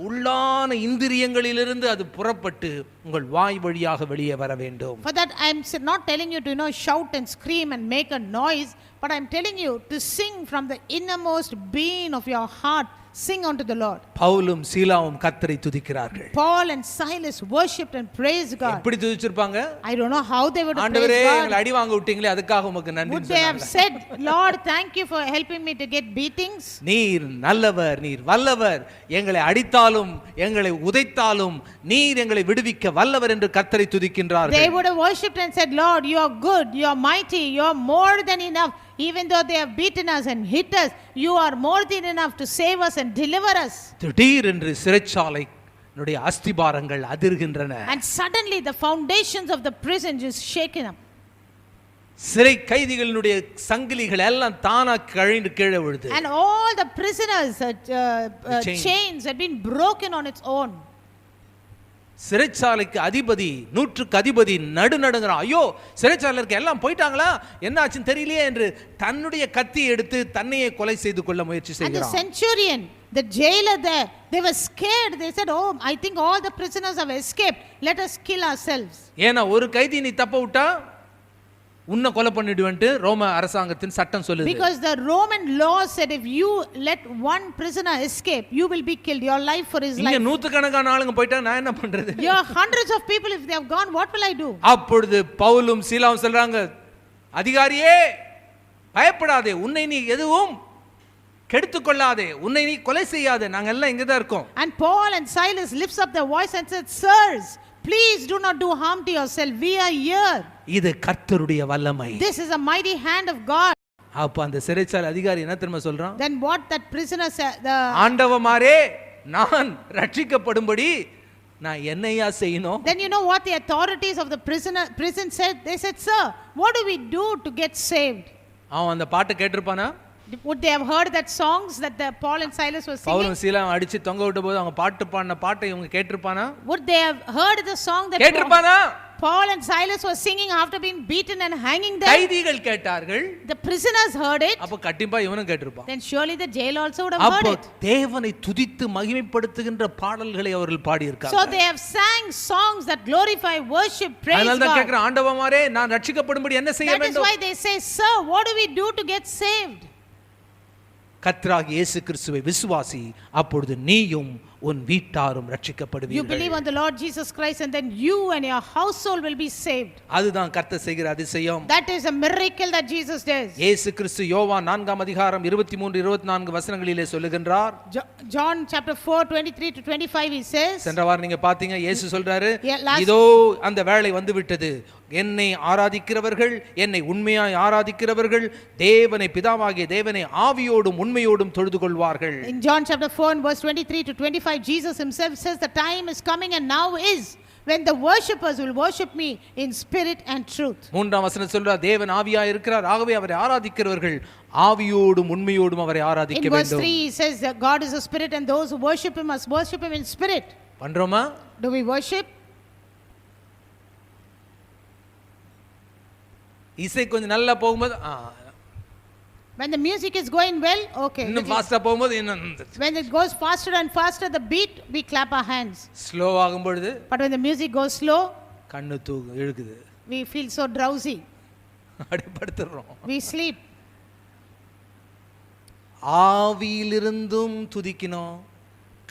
[SPEAKER 1] உள்ளான இந்திரியங்களிலிருந்து அது புறப்பட்டு உங்கள் வாய் வழியாக வெளியே வர வேண்டும்.
[SPEAKER 2] For that I am not telling you to shout and scream and make a noise, but I am telling you to sing from the innermost being of your heart. Sing unto the Lord.
[SPEAKER 1] பவுலும் சீலாவும் கர்த்தரை துதிக்கிறார்கள்.
[SPEAKER 2] Paul and Silas worshipped and praised God.
[SPEAKER 1] எப்படி துதிச்சிருப்பாங்க?
[SPEAKER 2] I don't know how they would praise God.
[SPEAKER 1] ஆண்டவரே எங்களை அடி வாங்க விட்டீங்களே அதுக்காக உமக்கு நன்றி
[SPEAKER 2] சொன்னாங்க. Would they have said, Lord, thank you for helping me to get beatings?
[SPEAKER 1] நீர் நல்லவர், நீர் வல்லவர், எங்களை அடித்தாலும் எங்களை உதைத்தாலும் நீர் எங்களை விடுவிக்க வல்லவர் என்று கர்த்தரை துதிக்கின்றார்கள்.
[SPEAKER 2] They would have worshipped and said, Lord, you are good, you are mighty, you are more than enough. Even though they have beaten us and hit us, you are more than enough to save us and deliver us.
[SPEAKER 1] திடீரென்று சிறைச்சாலையினுடைய அஸ்திபாரங்கள் அதிர்கின்றன.
[SPEAKER 2] And suddenly the foundations of the prison just shaken up.
[SPEAKER 1] சிறை கைதிகளினுடைய சங்கிலிகள் எல்லாம் தானா கழண்டு கீழே விழுது.
[SPEAKER 2] And all the prisoners chains had been broken on its own.
[SPEAKER 1] சிறைச்சாலைக்கு அதிபதி, நூற்றுக்கு அதிபதி நடுநடுங்கிறான். ஐயோ சிறைச்சாலைக்கு எல்லாம் போயிட்டாங்களா, என்ன ஆச்சுன்னு தெரியலையே என்று தன்னுடைய கத்தி எடுத்து தன்னையே கொலை செய்து கொள்ள முயற்சி செய்கிறான்.
[SPEAKER 2] And the centurion, the jailer there, they were scared. They said, oh, I think all the prisoners have escaped, let us kill ourselves.
[SPEAKER 1] ஏன்னா ஒரு கைதி நீ தப்ப விட்டா உன்னை கொலை பண்ணிடுவேன்ட்டு ரோம அரசாங்கத்தின் சட்டம் சொல்லுது.
[SPEAKER 2] Because the Roman law said if you let one prisoner escape, you will be killed, your life for his life.
[SPEAKER 1] இங்க நூற்றுக்கணக்கான ஆளுங்க போய்ட்டா நான் என்ன பண்றது?
[SPEAKER 2] There are hundreds of people, if they have gone, what will I do?
[SPEAKER 1] அப்பொழுது பவுலும் சீலாவும் சொல்றாங்க, அதிகாரியே பயப்படாதே, உன்னை நீ எதுவும் கெடுத்துக் கொள்ளாதே, உன்னை நீ கொலை செய்யாதே, நாங்க எல்லாம் இங்க தான் இருக்கோம்.
[SPEAKER 2] And Paul and Silas lifts up their voice and said, sirs, please do not do harm to yourself, we are here.
[SPEAKER 1] இது கர்த்தருடைய வல்லமை.
[SPEAKER 2] This is a mighty hand of God.
[SPEAKER 1] அப்ப அந்த சிறைச்சாலை அதிகாரி என்ன தெரியுமா சொல்றான்?
[SPEAKER 2] Then what that prisoner said,
[SPEAKER 1] ஆண்டவமாரே நான் ரட்சிக்கப்படும்படி நான் என்னையா செய்யணும்?
[SPEAKER 2] Then you know what the authorities of the prison said? They said, sir, what do we do to get saved?
[SPEAKER 1] அவன் அந்த பாட்டை கேட்டிருப்பானா?
[SPEAKER 2] Would they have heard that songs that the Paul and Silas were singing?
[SPEAKER 1] பவுலும் சீலாவும் அடிச்சு தொங்க விட்ட போது அவங்க பாட்டு பாடின பாட்டை இவங்க கேட்டிருப்பானா?
[SPEAKER 2] Would they have heard the song that
[SPEAKER 1] கேட்டிருப்பானா?
[SPEAKER 2] Paul and Silas were singing after being beaten and hanging there?
[SPEAKER 1] கைதிகள் கேட்டார்கள்.
[SPEAKER 2] The prisoners heard it.
[SPEAKER 1] அப்ப கண்டிப்பா இவனும் கேட்டிருப்பான்.
[SPEAKER 2] Then surely the jail also would have heard
[SPEAKER 1] அப்ப
[SPEAKER 2] it.
[SPEAKER 1] தேவனை துதித்து மகிமைப்படுத்துகின்ற பாடல்களை அவர்கள் பாடி இருக்காங்க.
[SPEAKER 2] So they have sang songs that glorify, worship, praise
[SPEAKER 1] அதனால தான்
[SPEAKER 2] God.
[SPEAKER 1] கேக்குற ஆண்டவமாரே நான் ரட்சிக்கப்படும்படி என்ன செய்ய
[SPEAKER 2] That is
[SPEAKER 1] வேண்டும்?
[SPEAKER 2] why they say, sir, what do we do to get saved?
[SPEAKER 1] கர்த்தராகிய இயேசு கிறிஸ்துவை விசுவாசி, அப்பொழுது நீயும் உன் வீட்டாரும்
[SPEAKER 2] You
[SPEAKER 1] ரட்சிக்கப்படுவீர்கள்.
[SPEAKER 2] believe on the Lord Jesus Christ and then you and your household will be saved.
[SPEAKER 1] அதுதான் கர்த்தர் செய்கிற அதிசயம்.
[SPEAKER 2] That is a miracle that Jesus does.
[SPEAKER 1] இயேசு கிறிஸ்து யோவான் 4ஆம் அதிகாரம் 23-24 வசனங்களிலே சொல்லுகின்றார்.
[SPEAKER 2] John chapter 4 23 to 25 he says.
[SPEAKER 1] சென்ற வாரம் நீங்க பாத்தீங்க, இயேசு சொல்றாரு,
[SPEAKER 2] Yeah,
[SPEAKER 1] இதோ அந்த வேளை வந்து விட்டது, என்னை ஆராதிக்கிறவர்கள், என்னை உண்மையாய் ஆராதிக்கிறவர்கள் தேவனை பிதாவாகிய தேவனை ஆவியோடும் உண்மையோடும் தொழுது கொள்வார்கள்.
[SPEAKER 2] In John chapter 4 and verse 23 to 25 Jesus himself says the time is coming and now is when the worshippers will worship me in spirit and truth.
[SPEAKER 1] மூன்றாம் வசனம் சொல்றார், தேவன் ஆவியாய் இருக்கிறார், ஆகவே அவரை ஆராதிக்கிறவர்கள் ஆவியோடும் உண்மையோடும் அவரை ஆராதிக்க
[SPEAKER 2] In verse
[SPEAKER 1] வேண்டும்.
[SPEAKER 2] 3 he says that God is a spirit and those who worship him must worship him in spirit.
[SPEAKER 1] பண்றோமா?
[SPEAKER 2] Do we worship?
[SPEAKER 1] இசை கொஞ்சம் நல்லா போகும்போது
[SPEAKER 2] When the music is going well, okay.
[SPEAKER 1] இன்னும் ஃபாஸ்டா போகும்போது இன்னும்
[SPEAKER 2] When it goes faster and faster the beat, we clap our hands.
[SPEAKER 1] Slow ஆகும் பொழுது
[SPEAKER 2] But when the music goes slow,
[SPEAKER 1] கண்ணு இழுக்குது,
[SPEAKER 2] we feel so drowsy.
[SPEAKER 1] அடிபடுத்துறோம்.
[SPEAKER 2] We sleep.
[SPEAKER 1] ஆவியிலிருந்தும் துதிக்கணும்,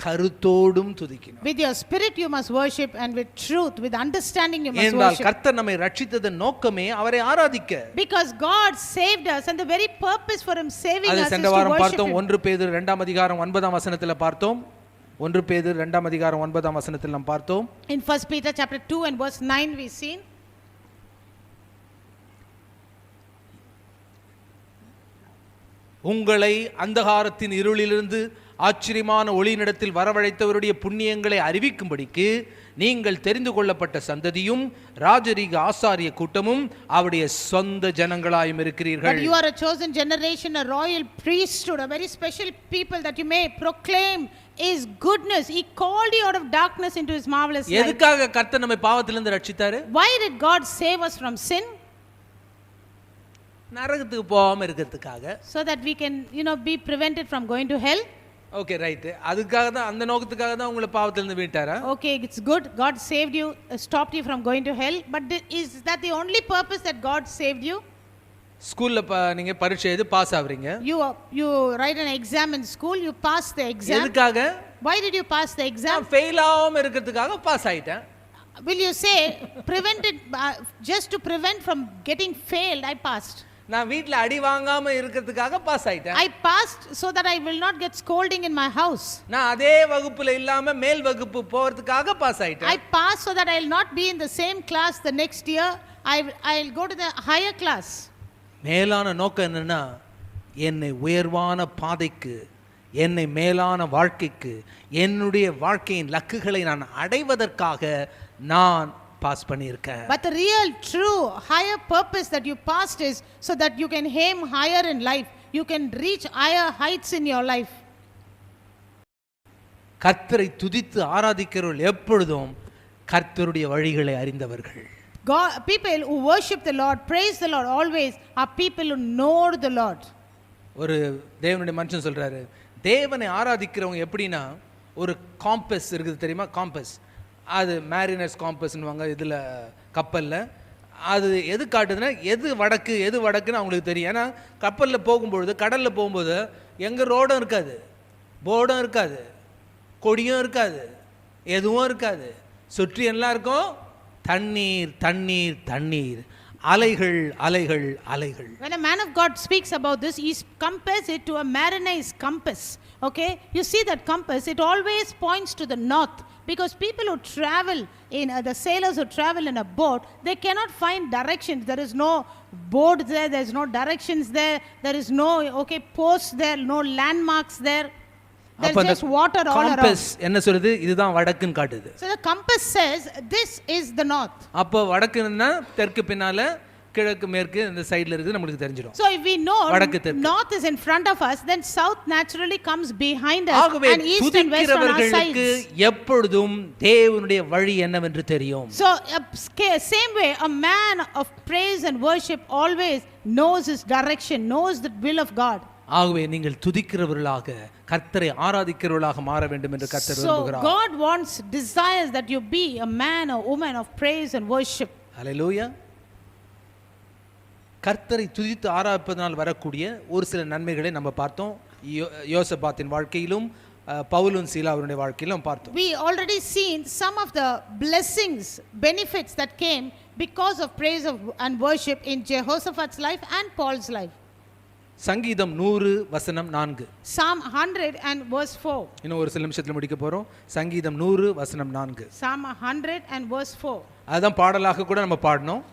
[SPEAKER 1] கருத்தோடும் துதிக்கணும்.
[SPEAKER 2] With your spirit you must worship and with truth, with understanding you must
[SPEAKER 1] ஏனென்றால்
[SPEAKER 2] worship.
[SPEAKER 1] கர்த்தர் நம்மை ரட்சித்ததன் நோக்கமே அவரை ஆராதிக்க.
[SPEAKER 2] Because God saved us and the very purpose for him saving
[SPEAKER 1] அது
[SPEAKER 2] us is
[SPEAKER 1] சென்ற
[SPEAKER 2] to
[SPEAKER 1] வாரம்
[SPEAKER 2] worship
[SPEAKER 1] பார்த்தோம்.
[SPEAKER 2] him.
[SPEAKER 1] 1 பேதுரு 2ஆம் அதிகாரம் 9ஆம் வசனத்தில் பார்த்தோம். 1 பேதுரு 2ஆம் அதிகாரம் 9ஆம் வசனத்தில் நாம் பார்த்தோம்.
[SPEAKER 2] In 1 Peter chapter 2 and verse 9 we seen.
[SPEAKER 1] உங்களை அந்தகாரத்தின் இருளிலிருந்து ஆச்சரியமான ஒளியினிடத்தில் வரவழைத்தவருடைய புண்ணியங்களை அறிவிக்கும்படிக்கு நீங்கள் தெரிந்து கொள்ளப்பட்ட சந்ததியும் ராஜரீக ஆசாரிய கூட்டமும் அவருடைய சொந்த ஜனங்களாயும் இருக்கிறீர்கள்.
[SPEAKER 2] But you are a chosen generation, a royal priesthood, a very special people that you may proclaim his goodness. He called you out of darkness into his marvelous light.
[SPEAKER 1] எதுக்காக கர்த்தர் நம்மை பாவத்திலிருந்து ரட்சித்தாரு?
[SPEAKER 2] Why did God save us from sin?
[SPEAKER 1] நரகத்துக்கு போகாம இருக்கிறதுக்காக.
[SPEAKER 2] So that we can, be prevented from going to hell.
[SPEAKER 1] Okay, right. அதுக்காக தான், அந்த நோக்கத்துக்காக தான் உங்களை பாவத்திலிருந்து மீட்டாரா?
[SPEAKER 2] Okay, it's good. God saved you, stopped you from going to hell. But is that the only purpose that God saved you?
[SPEAKER 1] ஸ்கூல்ல நீங்க பரீட்சை எழுதி pass ஆவறீங்க.
[SPEAKER 2] You write an exam in school, you pass the exam.
[SPEAKER 1] எதுக்காக?
[SPEAKER 2] Why did you pass the exam?
[SPEAKER 1] நான் ஃபெயில் ஆகாம இருக்கிறதுக்காக பாஸ் ஆயிட்டேன்.
[SPEAKER 2] Will you say prevented just to prevent from getting failed I passed?
[SPEAKER 1] நான் வீட்ல அடி வாங்காம இருக்கிறதுக்காக பாஸ் ஆயிட்டேன்.
[SPEAKER 2] I passed so that I will not get scolding in my house.
[SPEAKER 1] நான் அதே வகுப்புல இல்லாம மேல் வகுப்பு போறதுக்காக பாஸ் ஆயிட்டேன்.
[SPEAKER 2] I passed so that I will not be in the same class the next year. I'll go to the higher class.
[SPEAKER 1] மேலான நோக்கம் என்னன்னா, என்னை உயர்வான பாதைக்கு, என்னை மேலான வாழ்க்கைக்கு, என்னுடைய வாழ்க்கையின் லக்குகளை நான் அடைவதற்காக நான் பாஸ் பண்ணியிருக்கேன்.
[SPEAKER 2] But the real true higher purpose that you passed is so that you can aim higher in life. You can reach higher heights in your life.
[SPEAKER 1] கர்த்தரை துதித்து ஆராதிக்கிறவர்கள் எப்பொழுதும் கர்த்தருடைய வழிகளை அறிந்தவர்கள்.
[SPEAKER 2] God, people who worship the Lord, praise the Lord always are people who know the Lord.
[SPEAKER 1] ஒரு தேவனுடைய மனுஷன் சொல்றாரு, தேவனை ஆராதிக்கிறவங்க எப்படின்னா, ஒரு காம்பஸ் இருக்குது தெரியுமா? காம்பஸ், அது மேரினர்ஸ் காம்பஸ்னுவாங்க இதில் கப்பலில். அது எது காட்டுதுன்னா, எது வடக்கு எது வடக்குன்னு அவங்களுக்கு தெரியும். ஏன்னா கப்பலில் போகும்பொழுது, கடலில் போகும்போது எங்கே ரோடும் இருக்காது, போர்டும் இருக்காது, கொடியும் இருக்காது, எதுவும் இருக்காது. சுற்றி எல்லாம் இருக்கும் தண்ணீர் தண்ணீர் தண்ணீர், அலைகள் அலைகள் அலைகள்.
[SPEAKER 2] When a man of God speaks about this, he compares it to a mariner's compass, Okay, you see that compass, it always points to the north, because people who travel in the sailors who travel in a boat, they cannot find directions. There is no board there, there is no directions there, there is no posts there, no landmarks there. There's
[SPEAKER 1] அப்ப
[SPEAKER 2] just water all around.
[SPEAKER 1] Compass என்ன சொல்லுது? இதுதான் வடக்குன்னு காட்டுது.
[SPEAKER 2] So the compass says this is the north.
[SPEAKER 1] அப்ப வடக்குன்னா தெற்கு பின்னால கிழக்கு மேற்கு இந்த சைடுல இருக்குது நமக்கு தெரிஞ்சிடும்.
[SPEAKER 2] So if we know north is in front of us, then south naturally comes behind us, and east and west on our sides.
[SPEAKER 1] எப்பொழுதும் தேவனுடைய வழி என்னவென்று தெரியும்.
[SPEAKER 2] So same way a man of praise and worship always knows his direction, knows the will of God.
[SPEAKER 1] ஆகவே நீங்கள் துதிக்கிறவர்களாக கர்த்தரை ஆராதிக்கிறவர்களாக மாற வேண்டும் என்று கர்த்தர் விரும்புகிறார்.
[SPEAKER 2] So God wants, desires that you be a man or woman of praise and worship.
[SPEAKER 1] Hallelujah. கர்த்தரை துதித்து ஆராதிப்பதனால் வரக்கூடிய ஒரு சில நன்மைகளை நம்ம பார்த்தோம். யோசபாத்தின் வாழ்க்கையிலும் பவுலும் சீலாவுடைய வாழ்க்கையிலும் பார்த்தோம்.
[SPEAKER 2] We already seen some of the blessings, benefits that came because of praise and worship in Jehoshaphat's life and Paul's life.
[SPEAKER 1] சங்கீதம் 100 வசனம் 4.
[SPEAKER 2] Psalm 100 and verse 4.
[SPEAKER 1] இன்னும் ஒரு சில நிமிஷத்துல முடிக்க போறோம். சங்கீதம் 100 வசனம் 4.
[SPEAKER 2] Psalm 100 and verse 4.
[SPEAKER 1] அதான் பாடலாக கூட நம்ம பாடணும்.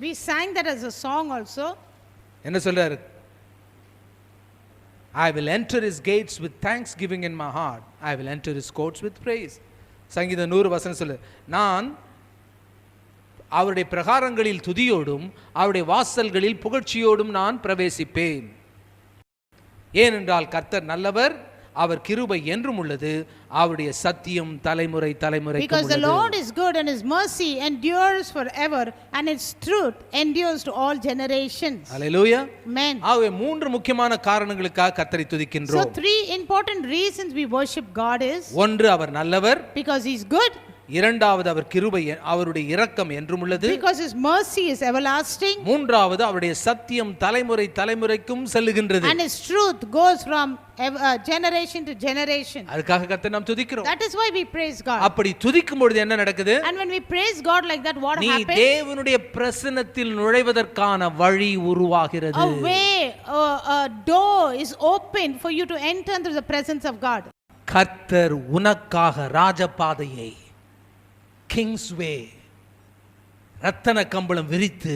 [SPEAKER 2] We sang that as a song also.
[SPEAKER 1] என்ன சொல்றாரு? I will enter his gates with thanksgiving in my heart. I will enter his courts with praise. சங்கீதம் 100 வசனம் சொல்லு. நான் அவருடைய பிரகாரங்களில் துதியோடும் அவருடைய வாசல்களில் புகழ்ச்சியோடும் நான் பிரவேசிப்பேன். ஏனென்றால் கர்த்தர் நல்லவர், அவர் கிருபை என்றும் உள்ளது, அவருடைய சத்தியம் தலைமுறை தலைமுறைக்கும் உள்ளது.
[SPEAKER 2] Because the Lord is good and his mercy endures forever and his truth endures to all generations.
[SPEAKER 1] Hallelujah.
[SPEAKER 2] Amen.
[SPEAKER 1] ஆகவே மூன்று முக்கியமான காரணங்களுக்காக கர்த்தரை துதிக்கின்றோம்.
[SPEAKER 2] So three important reasons we worship God is:
[SPEAKER 1] ஒன்று, அவர் நல்லவர்,
[SPEAKER 2] because he is good.
[SPEAKER 1] இரண்டாவது, அவர் கிருபை, அவருடைய இரக்கம் என்றும் உள்ளது,
[SPEAKER 2] because his mercy is everlasting.
[SPEAKER 1] மூன்றாவது, அவருடைய சத்தியம் தலைமுறை தலைமுறைக்கும் செல்லுகின்றது,
[SPEAKER 2] and his truth goes from generation to generation.
[SPEAKER 1] அதுக்காக கர்த்தரை நாம் துதிக்கிறோம்.
[SPEAKER 2] That is why we praise God.
[SPEAKER 1] அப்படி துதிக்கும் பொழுது என்ன நடக்குது?
[SPEAKER 2] And when we praise God like that, what happens?
[SPEAKER 1] நீ தேவனுடைய பிரசன்னத்தில் நுழைவதற்கான வழி உருவாகிறது.
[SPEAKER 2] A way, a door is opened for you to enter into the presence of God.
[SPEAKER 1] கர்த்தர் உனக்காக ராஜபாதையை, கிங்ஸ் வே, ரத்தன கம்பளம் விரித்து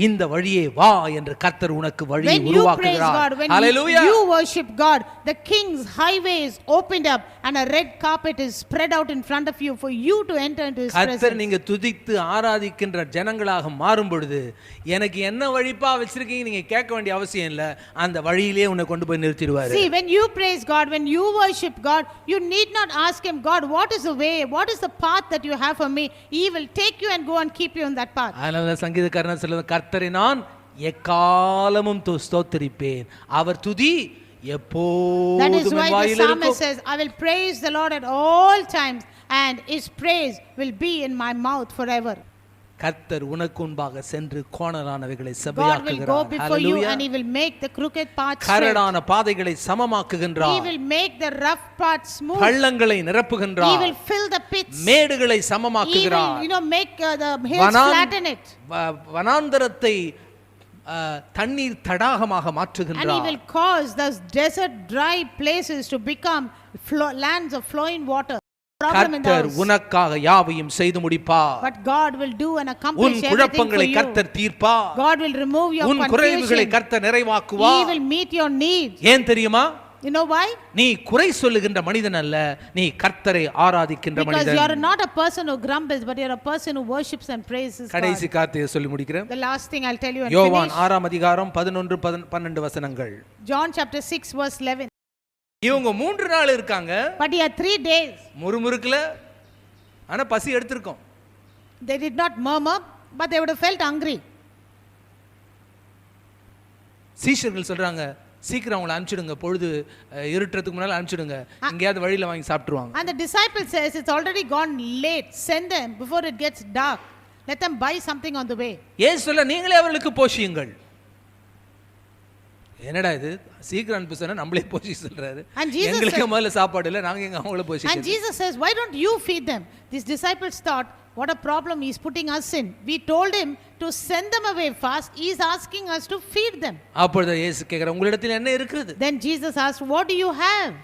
[SPEAKER 1] இந்த வழியே வா என்று கர்த்தர் உனக்கு வழியை உருவாக்குகிறார்.
[SPEAKER 2] Hallelujah. When you worship God, the king's highway is opened up and a red carpet is spread out in front of you for you to enter into his presence.
[SPEAKER 1] கர்த்தர் நீங்க துதித்து ஆராதிக்கின்ற ஜனங்களாக மாறும் பொழுது, எனக்கு என்ன வழிப்பா வச்சிருக்கீங்க நீங்க கேட்க வேண்டிய அவசியம் இல்ல, அந்த வழியிலே உன்னை கொண்டு போய் நிறுத்திடுவார்.
[SPEAKER 2] See, when you praise God, when you worship God, you need not ask him, God, what is the way, what is the path that you have for me? He will take you and go and keep you on that path.
[SPEAKER 1] அதனால சங்கீதக்காரன் சொல்லுவார், கர்த்தரை நான் எக்காலமும் ஸ்தோத்திரிப்பேன், அவர் துதி எப்போதும்
[SPEAKER 2] That is why
[SPEAKER 1] வாயில்
[SPEAKER 2] the
[SPEAKER 1] இருக்கும்.
[SPEAKER 2] psalmist says, I will praise the Lord at all times and his praise will be in my mouth forever.
[SPEAKER 1] கர்த்தர் உனக்கு முன்பாக சென்று கோணலானவைகளை
[SPEAKER 2] God will
[SPEAKER 1] செவ்வையாக்குகிறார்.
[SPEAKER 2] go before you and he will make the crooked path straight.
[SPEAKER 1] கரடான பாதைகளை சமமாக்குகின்றார்.
[SPEAKER 2] He will make the rough path smooth.
[SPEAKER 1] பள்ளங்களை
[SPEAKER 2] He
[SPEAKER 1] நிரப்புகின்றார்.
[SPEAKER 2] will fill the pits.
[SPEAKER 1] மேடுகளை
[SPEAKER 2] He
[SPEAKER 1] சமமாக்குகிறார்.
[SPEAKER 2] will, make the hills flatten it.
[SPEAKER 1] வனாந்தரத்தை தண்ணீர் தடாகமாக
[SPEAKER 2] And he
[SPEAKER 1] மாற்றுகின்றார்.
[SPEAKER 2] will cause those desert dry places to become lands of flowing water.
[SPEAKER 1] கர்த்தர் உனக்காக யாவையும் செய்து முடிப்பார்.
[SPEAKER 2] But God will do and accomplish
[SPEAKER 1] உன்
[SPEAKER 2] everything for
[SPEAKER 1] குழப்பங்களை
[SPEAKER 2] you.
[SPEAKER 1] கர்த்தர் தீர்ப்பார்.
[SPEAKER 2] God will remove your
[SPEAKER 1] உன் குறைவுகளை
[SPEAKER 2] confusion.
[SPEAKER 1] கர்த்தர் நிறைவாக்குவார்.
[SPEAKER 2] He will meet your needs.
[SPEAKER 1] ஏன் தெரியுமா?
[SPEAKER 2] You know why?
[SPEAKER 1] நீ குறை சொல்லுகின்ற மனிதன் அல்ல, நீ கர்த்தரை ஆராதிக்கின்ற
[SPEAKER 2] Because
[SPEAKER 1] மனிதன்.
[SPEAKER 2] you are not a person who grumbles, but you are a person who worships and praises God.
[SPEAKER 1] கடைசி காரியத்தை சொல்லி முடிக்கிறேன்.
[SPEAKER 2] The last thing I'll tell you and
[SPEAKER 1] யோவான்
[SPEAKER 2] finish.
[SPEAKER 1] 6 அதிகாரம் 11 12 வசனங்கள்.
[SPEAKER 2] John chapter 6 verse 11.
[SPEAKER 1] இவங்க 3 நாள் இருக்காங்க.
[SPEAKER 2] But he had 3 days.
[SPEAKER 1] முறுமுறுக்கல, ஆனா பசி எடுத்திருக்கும்.
[SPEAKER 2] They did not murmur, but they would have felt hungry.
[SPEAKER 1] சீஷர்கள் சொல்றாங்க, சீக்கிரம் அவங்களை அனுப்பிச்சிடுங்க, பொழுது இருட்டுறதுக்கு முன்னால அனுப்பிச்சிடுங்க, எங்கேயாவது வழியில வாங்கி சாப்பிட்டுருவாங்க.
[SPEAKER 2] And the disciple says, it's already gone late, send them before it gets dark, let them buy something on the way.
[SPEAKER 1] ஏன் சொல்ல, நீங்களே அவர்களுக்கு போஷியுங்கள். என்னடா இது, சீக்கிரம் அனுப்பி சொன்னா நம்மளே போஷி சொல்றாரு. எங்களுக்கு முதல்ல சாப்பாடு இல்ல, நாங்க எங்க அவங்கள போஷிக்கிறோம்.
[SPEAKER 2] And Jesus says, why don't you feed them? These disciples thought, what a problem he's putting us in. We told him to send them away fast, he's asking us to feed them.
[SPEAKER 1] அப்பொழுது இயேசு கேக்குறார், உங்களிடத்தில் என்ன இருக்குது?
[SPEAKER 2] Then Jesus asked, what do you have?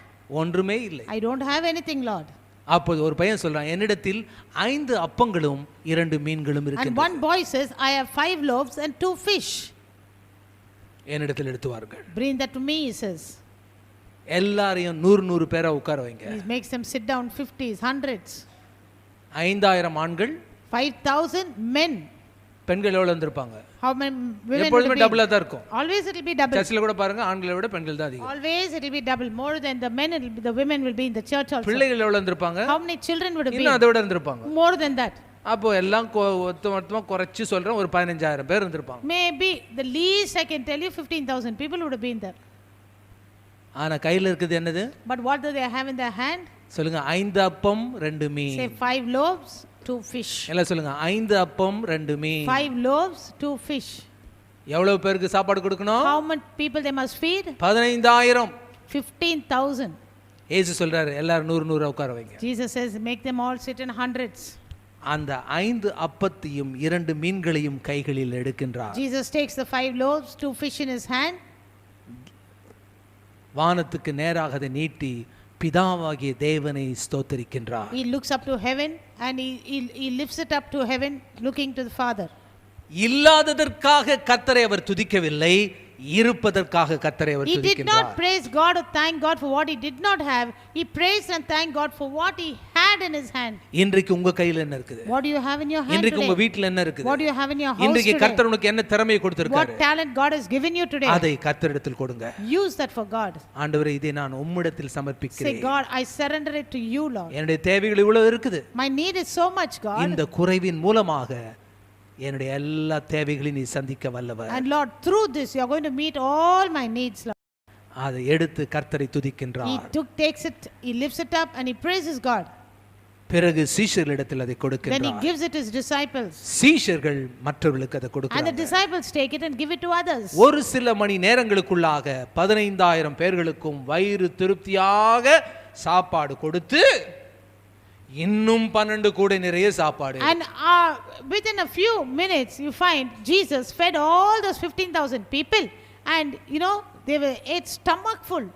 [SPEAKER 1] ஒன்றுமே இல்லை.
[SPEAKER 2] I don't have anything, Lord.
[SPEAKER 1] அப்போது ஒரு பையன் சொல்றான், என்னிடத்தில் 5 அப்பங்களும் 2 மீன்களும்
[SPEAKER 2] And
[SPEAKER 1] இருக்கின்றன.
[SPEAKER 2] one boy says, I have 5 loaves and 2 fish.
[SPEAKER 1] என்னிடத்தில் எடுத்து வாருங்கள்.
[SPEAKER 2] Bring that to me, he says.
[SPEAKER 1] எல்லாரையும் 100 பேரை உட்கார வைங்க.
[SPEAKER 2] He makes them sit down, 50s, 100s.
[SPEAKER 1] 5000 ஆண்கள்,
[SPEAKER 2] 5,000 men.
[SPEAKER 1] பெண்கள் எவ்வளவு வந்திருப்பாங்க?
[SPEAKER 2] How many women
[SPEAKER 1] எப்பொழுதுமே
[SPEAKER 2] will be?
[SPEAKER 1] டபுளா தான் இருக்கும்.
[SPEAKER 2] Always it will be double.
[SPEAKER 1] சர்ச்சில் கூட பாருங்க, ஆண்களை விட பெண்கள் தான் அதிகம்.
[SPEAKER 2] Always it will be double. More than the men, it will be, the women will be in the church also.
[SPEAKER 1] பிள்ளைகள் எவ்வளவு வந்திருப்பாங்க?
[SPEAKER 2] How many children would have
[SPEAKER 1] இன்னும்
[SPEAKER 2] been?
[SPEAKER 1] அதை விட இருந்திருப்பாங்க.
[SPEAKER 2] More than that.
[SPEAKER 1] அப்போ எல்லாம் மொத்தமா குறைச்சு சொல்றேன், ஒரு 15000 பேர் இருந்திருப்பாங்க.
[SPEAKER 2] Maybe the least I can tell you 15,000 people would have been there.
[SPEAKER 1] ஆனா கையில இருக்குது என்னது?
[SPEAKER 2] But what do they have in their hand?
[SPEAKER 1] சொல்லுங்க, 5 அப்பம் 2 மீன்.
[SPEAKER 2] Say 5 loaves, 2 fish.
[SPEAKER 1] எல்லாம் சொல்லுங்க, 5 அப்பம் 2 மீன்.
[SPEAKER 2] 5 loaves, 2 fish.
[SPEAKER 1] எவ்வளவு பேருக்கு சாப்பாடு கொடுக்கணும்?
[SPEAKER 2] How many people they must feed?
[SPEAKER 1] 15000.
[SPEAKER 2] 15,000.
[SPEAKER 1] ஏசு சொல்றாரு, எல்லாரும் 100 உட்கார வைங்க.
[SPEAKER 2] Jesus says, make them all sit in hundreds.
[SPEAKER 1] அந்த 5 அப்பத்தையும் 2 மீன்களையும் கைகளில் எடுக்கின்றார்.
[SPEAKER 2] Jesus takes the 5 loaves, 2 fish in his hand.
[SPEAKER 1] வானத்துக்கு நேராக அதை நீட்டி பிதாவாகிய தேவனை ஸ்தோத்திரிக்கின்றார்.
[SPEAKER 2] He looks up to heaven and he lifts it up to heaven, looking to the Father.
[SPEAKER 1] இல்லாததற்காக கர்த்தரை அவர் துதிக்கவில்லை, இருப்பதற்காக கர்த்தரை அவர்
[SPEAKER 2] He did
[SPEAKER 1] துதிக்கின்றார்.
[SPEAKER 2] not praise God or thank God for what he did not have. He praised and thanked God for what he had in his hand.
[SPEAKER 1] இன்றைக்கு உங்க கையில என்ன இருக்குது?
[SPEAKER 2] What do you have in your hand
[SPEAKER 1] இன்றைக்கு உங்க
[SPEAKER 2] today?
[SPEAKER 1] வீட்ல என்ன இருக்குது?
[SPEAKER 2] What do you have in your house
[SPEAKER 1] இன்றைக்கு
[SPEAKER 2] today?
[SPEAKER 1] கர்த்தர் உனக்கு என்ன திறமையை கொடுத்திருக்காரு?
[SPEAKER 2] What talent God has given you today?
[SPEAKER 1] அதை கர்த்தரிடத்தில் கொடுங்க.
[SPEAKER 2] Use that for God.
[SPEAKER 1] ஆண்டவரே, இதை நான் உம்மிடத்தில்
[SPEAKER 2] Say,
[SPEAKER 1] சமர்ப்பிக்கிறேன்.
[SPEAKER 2] God, I surrender it to you, Lord.
[SPEAKER 1] என்னுடைய தேவைகள் இவ்வளவு இருக்குது.
[SPEAKER 2] My need is so much, God.
[SPEAKER 1] இந்த குறைவின் மூலமாக என்னுடைய எல்லா தேவைகளையும் நீ சந்திக்க வல்லவர்.
[SPEAKER 2] And Lord, through this you are going to meet all my needs, Lord.
[SPEAKER 1] அதை எடுத்து கர்த்தரை
[SPEAKER 2] He
[SPEAKER 1] துதிக்கின்றார்.
[SPEAKER 2] takes it, he lifts it up and he praises God.
[SPEAKER 1] பிறகு சீஷர்களிடத்தில் அதை
[SPEAKER 2] Then he
[SPEAKER 1] கொடுக்கின்றார்.
[SPEAKER 2] gives it to his disciples.
[SPEAKER 1] சீஷர்கள் மற்றவர்களுக்கு அதை
[SPEAKER 2] And the
[SPEAKER 1] கொடுக்கிறார்கள்.
[SPEAKER 2] disciples take it and give it to others.
[SPEAKER 1] ஒரு சில மணி நேரங்களுக்குள்ளாக 15000 பேர்களுக்கும் வயிறு திருப்தியாக சாப்பாடு கொடுத்து இன்னும் 12 கூடை நிறைய சாப்பாடு.
[SPEAKER 2] And within a few minutes you find Jesus fed all those 15,000 people, and they were ate stomach full,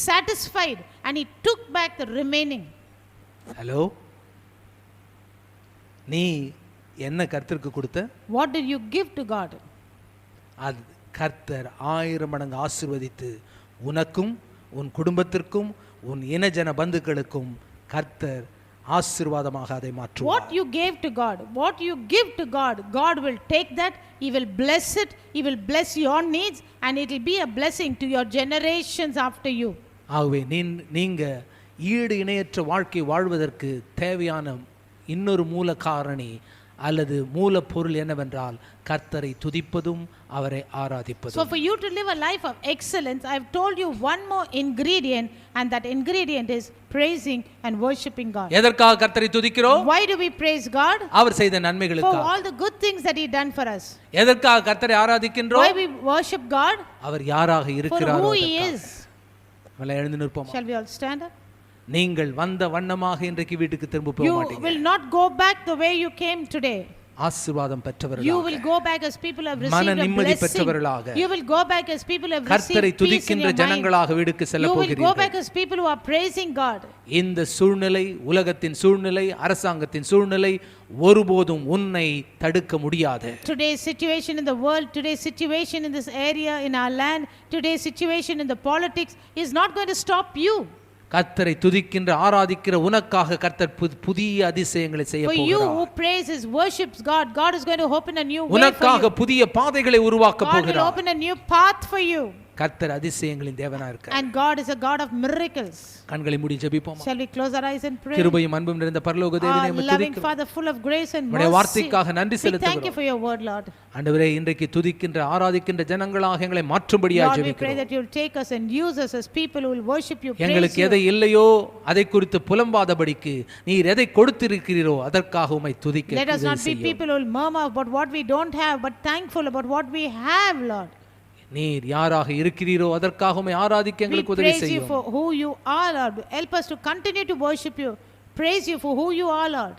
[SPEAKER 2] satisfied, and he took back the remaining.
[SPEAKER 1] Hello, நீ என்ன கர்த்தருக்கு கொடுத்த?
[SPEAKER 2] What did you give to God?
[SPEAKER 1] அது கர்த்தர் 1000 மடங்கு ஆசீர்வதித்து உனக்கும் உன் குடும்பத்திற்கும் உன் இனஜன பந்துக்களுக்கும் கர்த்தர் ஆசீர்வாதமாக அதை மாற்றுவார்.
[SPEAKER 2] What you gave to God, what you give to God, God will take that, he will bless it, he will bless your needs, and it will be a blessing to your generations after you.
[SPEAKER 1] ஆகவே நீங்க ஈடு இணையற்ற வாழ்க்கை வாழ்வதற்கு தேவையான இன்னொரு மூல காரணி அல்லது மூலப்பொருள் என்னவென்றால் கர்த்தரை துதிப்பதும் அவரை ஆராதிப்பதும்.
[SPEAKER 2] So for you to live a life of excellence, I have told you one more ingredient, and that ingredient is praising and worshiping God.
[SPEAKER 1] எதற்காக கர்த்தரை துதிக்கிறோம்?
[SPEAKER 2] Why do we praise God?
[SPEAKER 1] அவர் செய்த
[SPEAKER 2] For
[SPEAKER 1] நன்மைகளுக்காக.
[SPEAKER 2] all the good things that he done for us.
[SPEAKER 1] எதற்காக கர்த்தரை
[SPEAKER 2] Why
[SPEAKER 1] ஆராதிக்கின்றோம்?
[SPEAKER 2] we worship God?
[SPEAKER 1] அவர் யாராக
[SPEAKER 2] For
[SPEAKER 1] இருக்கிறாரோ
[SPEAKER 2] who he
[SPEAKER 1] அதற்காக.
[SPEAKER 2] is.
[SPEAKER 1] நம்மள எழுந்து நிற்போம்.
[SPEAKER 2] Shall we all stand up?
[SPEAKER 1] நீங்கள் வந்த வண்ணமாக இன்றைக்கு வீட்டுக்கு திரும்ப போக
[SPEAKER 2] You
[SPEAKER 1] மாட்டீங்க.
[SPEAKER 2] will not go back the way you came today.
[SPEAKER 1] ஆசீர்வாதம்
[SPEAKER 2] You
[SPEAKER 1] பெற்றவர்களாக,
[SPEAKER 2] will go back as people have
[SPEAKER 1] மன
[SPEAKER 2] received a
[SPEAKER 1] நிம்மதி
[SPEAKER 2] blessing.
[SPEAKER 1] பெற்றவர்களாக,
[SPEAKER 2] You will go back as people have
[SPEAKER 1] கர்த்தரை
[SPEAKER 2] received peace in
[SPEAKER 1] துதிக்கின்ற
[SPEAKER 2] your mind.
[SPEAKER 1] ஜனங்களாக வீட்டுக்கு செல்ல
[SPEAKER 2] You will go
[SPEAKER 1] போகிறீர்கள்.
[SPEAKER 2] back as people who are praising God.
[SPEAKER 1] இந்த சூழ்நிலை, உலகத்தின் சூழ்நிலை, அரசாங்கத்தின் சூழ்நிலை ஒருபோதும் உன்னை தடுக்க முடியாது.
[SPEAKER 2] Today's situation in the world, today's situation in this area, in our land, today's situation in the politics is not going to stop you.
[SPEAKER 1] கர்த்தரை துதிக்கின்ற ஆராதிக்கிற உனக்காக கர்த்தர் புதிய அதிசயங்களை செய்ய
[SPEAKER 2] For you
[SPEAKER 1] போகிறார்.
[SPEAKER 2] who praises, worships God, God is going to open a new way for
[SPEAKER 1] உனக்காக
[SPEAKER 2] you.
[SPEAKER 1] புதிய பாதைகளை உருவாக்க
[SPEAKER 2] God will
[SPEAKER 1] போகிறார்.
[SPEAKER 2] open a new path for you.
[SPEAKER 1] கர்த்தர் அதிசயங்களின் தேவனா இருக்கிறார்.
[SPEAKER 2] And God is a God of miracles.
[SPEAKER 1] கண்களை மூடி ஜெபிப்போமா?
[SPEAKER 2] Shall we close our eyes and pray?
[SPEAKER 1] கிருபையும் அன்பும் நிறைந்த பரலோக தேவனே,
[SPEAKER 2] Our
[SPEAKER 1] உம்மை
[SPEAKER 2] loving
[SPEAKER 1] துதிக்கிறோம்.
[SPEAKER 2] Father, full of grace and
[SPEAKER 1] உம்முடைய
[SPEAKER 2] mercy,
[SPEAKER 1] வார்த்தைக்காக நன்றி
[SPEAKER 2] we thank you
[SPEAKER 1] செலுத்துகிறோம்.
[SPEAKER 2] for your word, Lord.
[SPEAKER 1] ஆண்டவரே, இன்றைக்கு துதிக்கின்ற ஆராதிக்கின்ற ஜனங்களாக எங்களை மாற்றும்படியாக
[SPEAKER 2] Lord, we pray
[SPEAKER 1] ஜெபிக்கிறோம்.
[SPEAKER 2] that you will take us and use us as people who will worship you, praise
[SPEAKER 1] எங்களுக்கு
[SPEAKER 2] you.
[SPEAKER 1] எதை இல்லையோ அதை குறித்து புலம்பாதபடிக்கு நீர் எதை கொடுத்திருக்கிறீரோ அதற்காக உம்மை துதிக்க
[SPEAKER 2] Let us not be people who will murmur about what we don't have, but thankful about what we have, Lord.
[SPEAKER 1] நீர் யாராக இருக்கிறீரோ அதற்காக உம்மை ஆராதிக்க
[SPEAKER 2] We
[SPEAKER 1] எங்களுக்கு உதவி
[SPEAKER 2] praise you
[SPEAKER 1] செய்யும்.
[SPEAKER 2] for who you are, Lord. Help us to continue to worship you. Praise you for who you are, Lord.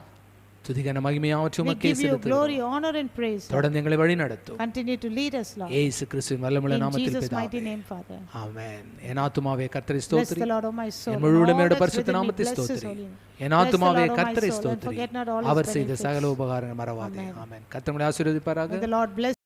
[SPEAKER 1] துதிகன மகிமையாவற்றும்
[SPEAKER 2] We
[SPEAKER 1] உமக்கே
[SPEAKER 2] give you
[SPEAKER 1] செலுத்துகிறோம்.
[SPEAKER 2] glory, honor and praise.
[SPEAKER 1] தொடர்ந்து எங்களை வழி நடத்தும்.
[SPEAKER 2] Continue to lead us, Lord.
[SPEAKER 1] இயேசு கிறிஸ்துவின் வல்லமையுள்ள
[SPEAKER 2] In
[SPEAKER 1] நாமத்தில்
[SPEAKER 2] Jesus' mighty
[SPEAKER 1] பிதாவே.
[SPEAKER 2] name, Father.
[SPEAKER 1] ஆமென். என் ஆத்துமாவே கர்த்தரை
[SPEAKER 2] Bless
[SPEAKER 1] ஸ்தோத்திரி.
[SPEAKER 2] the Lord, O my soul.
[SPEAKER 1] என் முழு
[SPEAKER 2] and all
[SPEAKER 1] உடமையோட
[SPEAKER 2] that's
[SPEAKER 1] பரிசுத்த
[SPEAKER 2] within me,
[SPEAKER 1] நாமத்தை
[SPEAKER 2] bless His
[SPEAKER 1] ஸ்தோத்திரி.
[SPEAKER 2] holy name.
[SPEAKER 1] N
[SPEAKER 2] Bless the
[SPEAKER 1] ஆத்துமாவே
[SPEAKER 2] Lord, O my
[SPEAKER 1] கர்த்தரை
[SPEAKER 2] soul, and
[SPEAKER 1] ஸ்தோத்திரி.
[SPEAKER 2] forget not all His
[SPEAKER 1] அவர் செய்த
[SPEAKER 2] benefits.
[SPEAKER 1] சகல உபகாரங்கள் மறவாதே. ஆமென். கர்த்தர் உங்களை ஆசீர்வதிப்பாராக.
[SPEAKER 2] May the Lord bless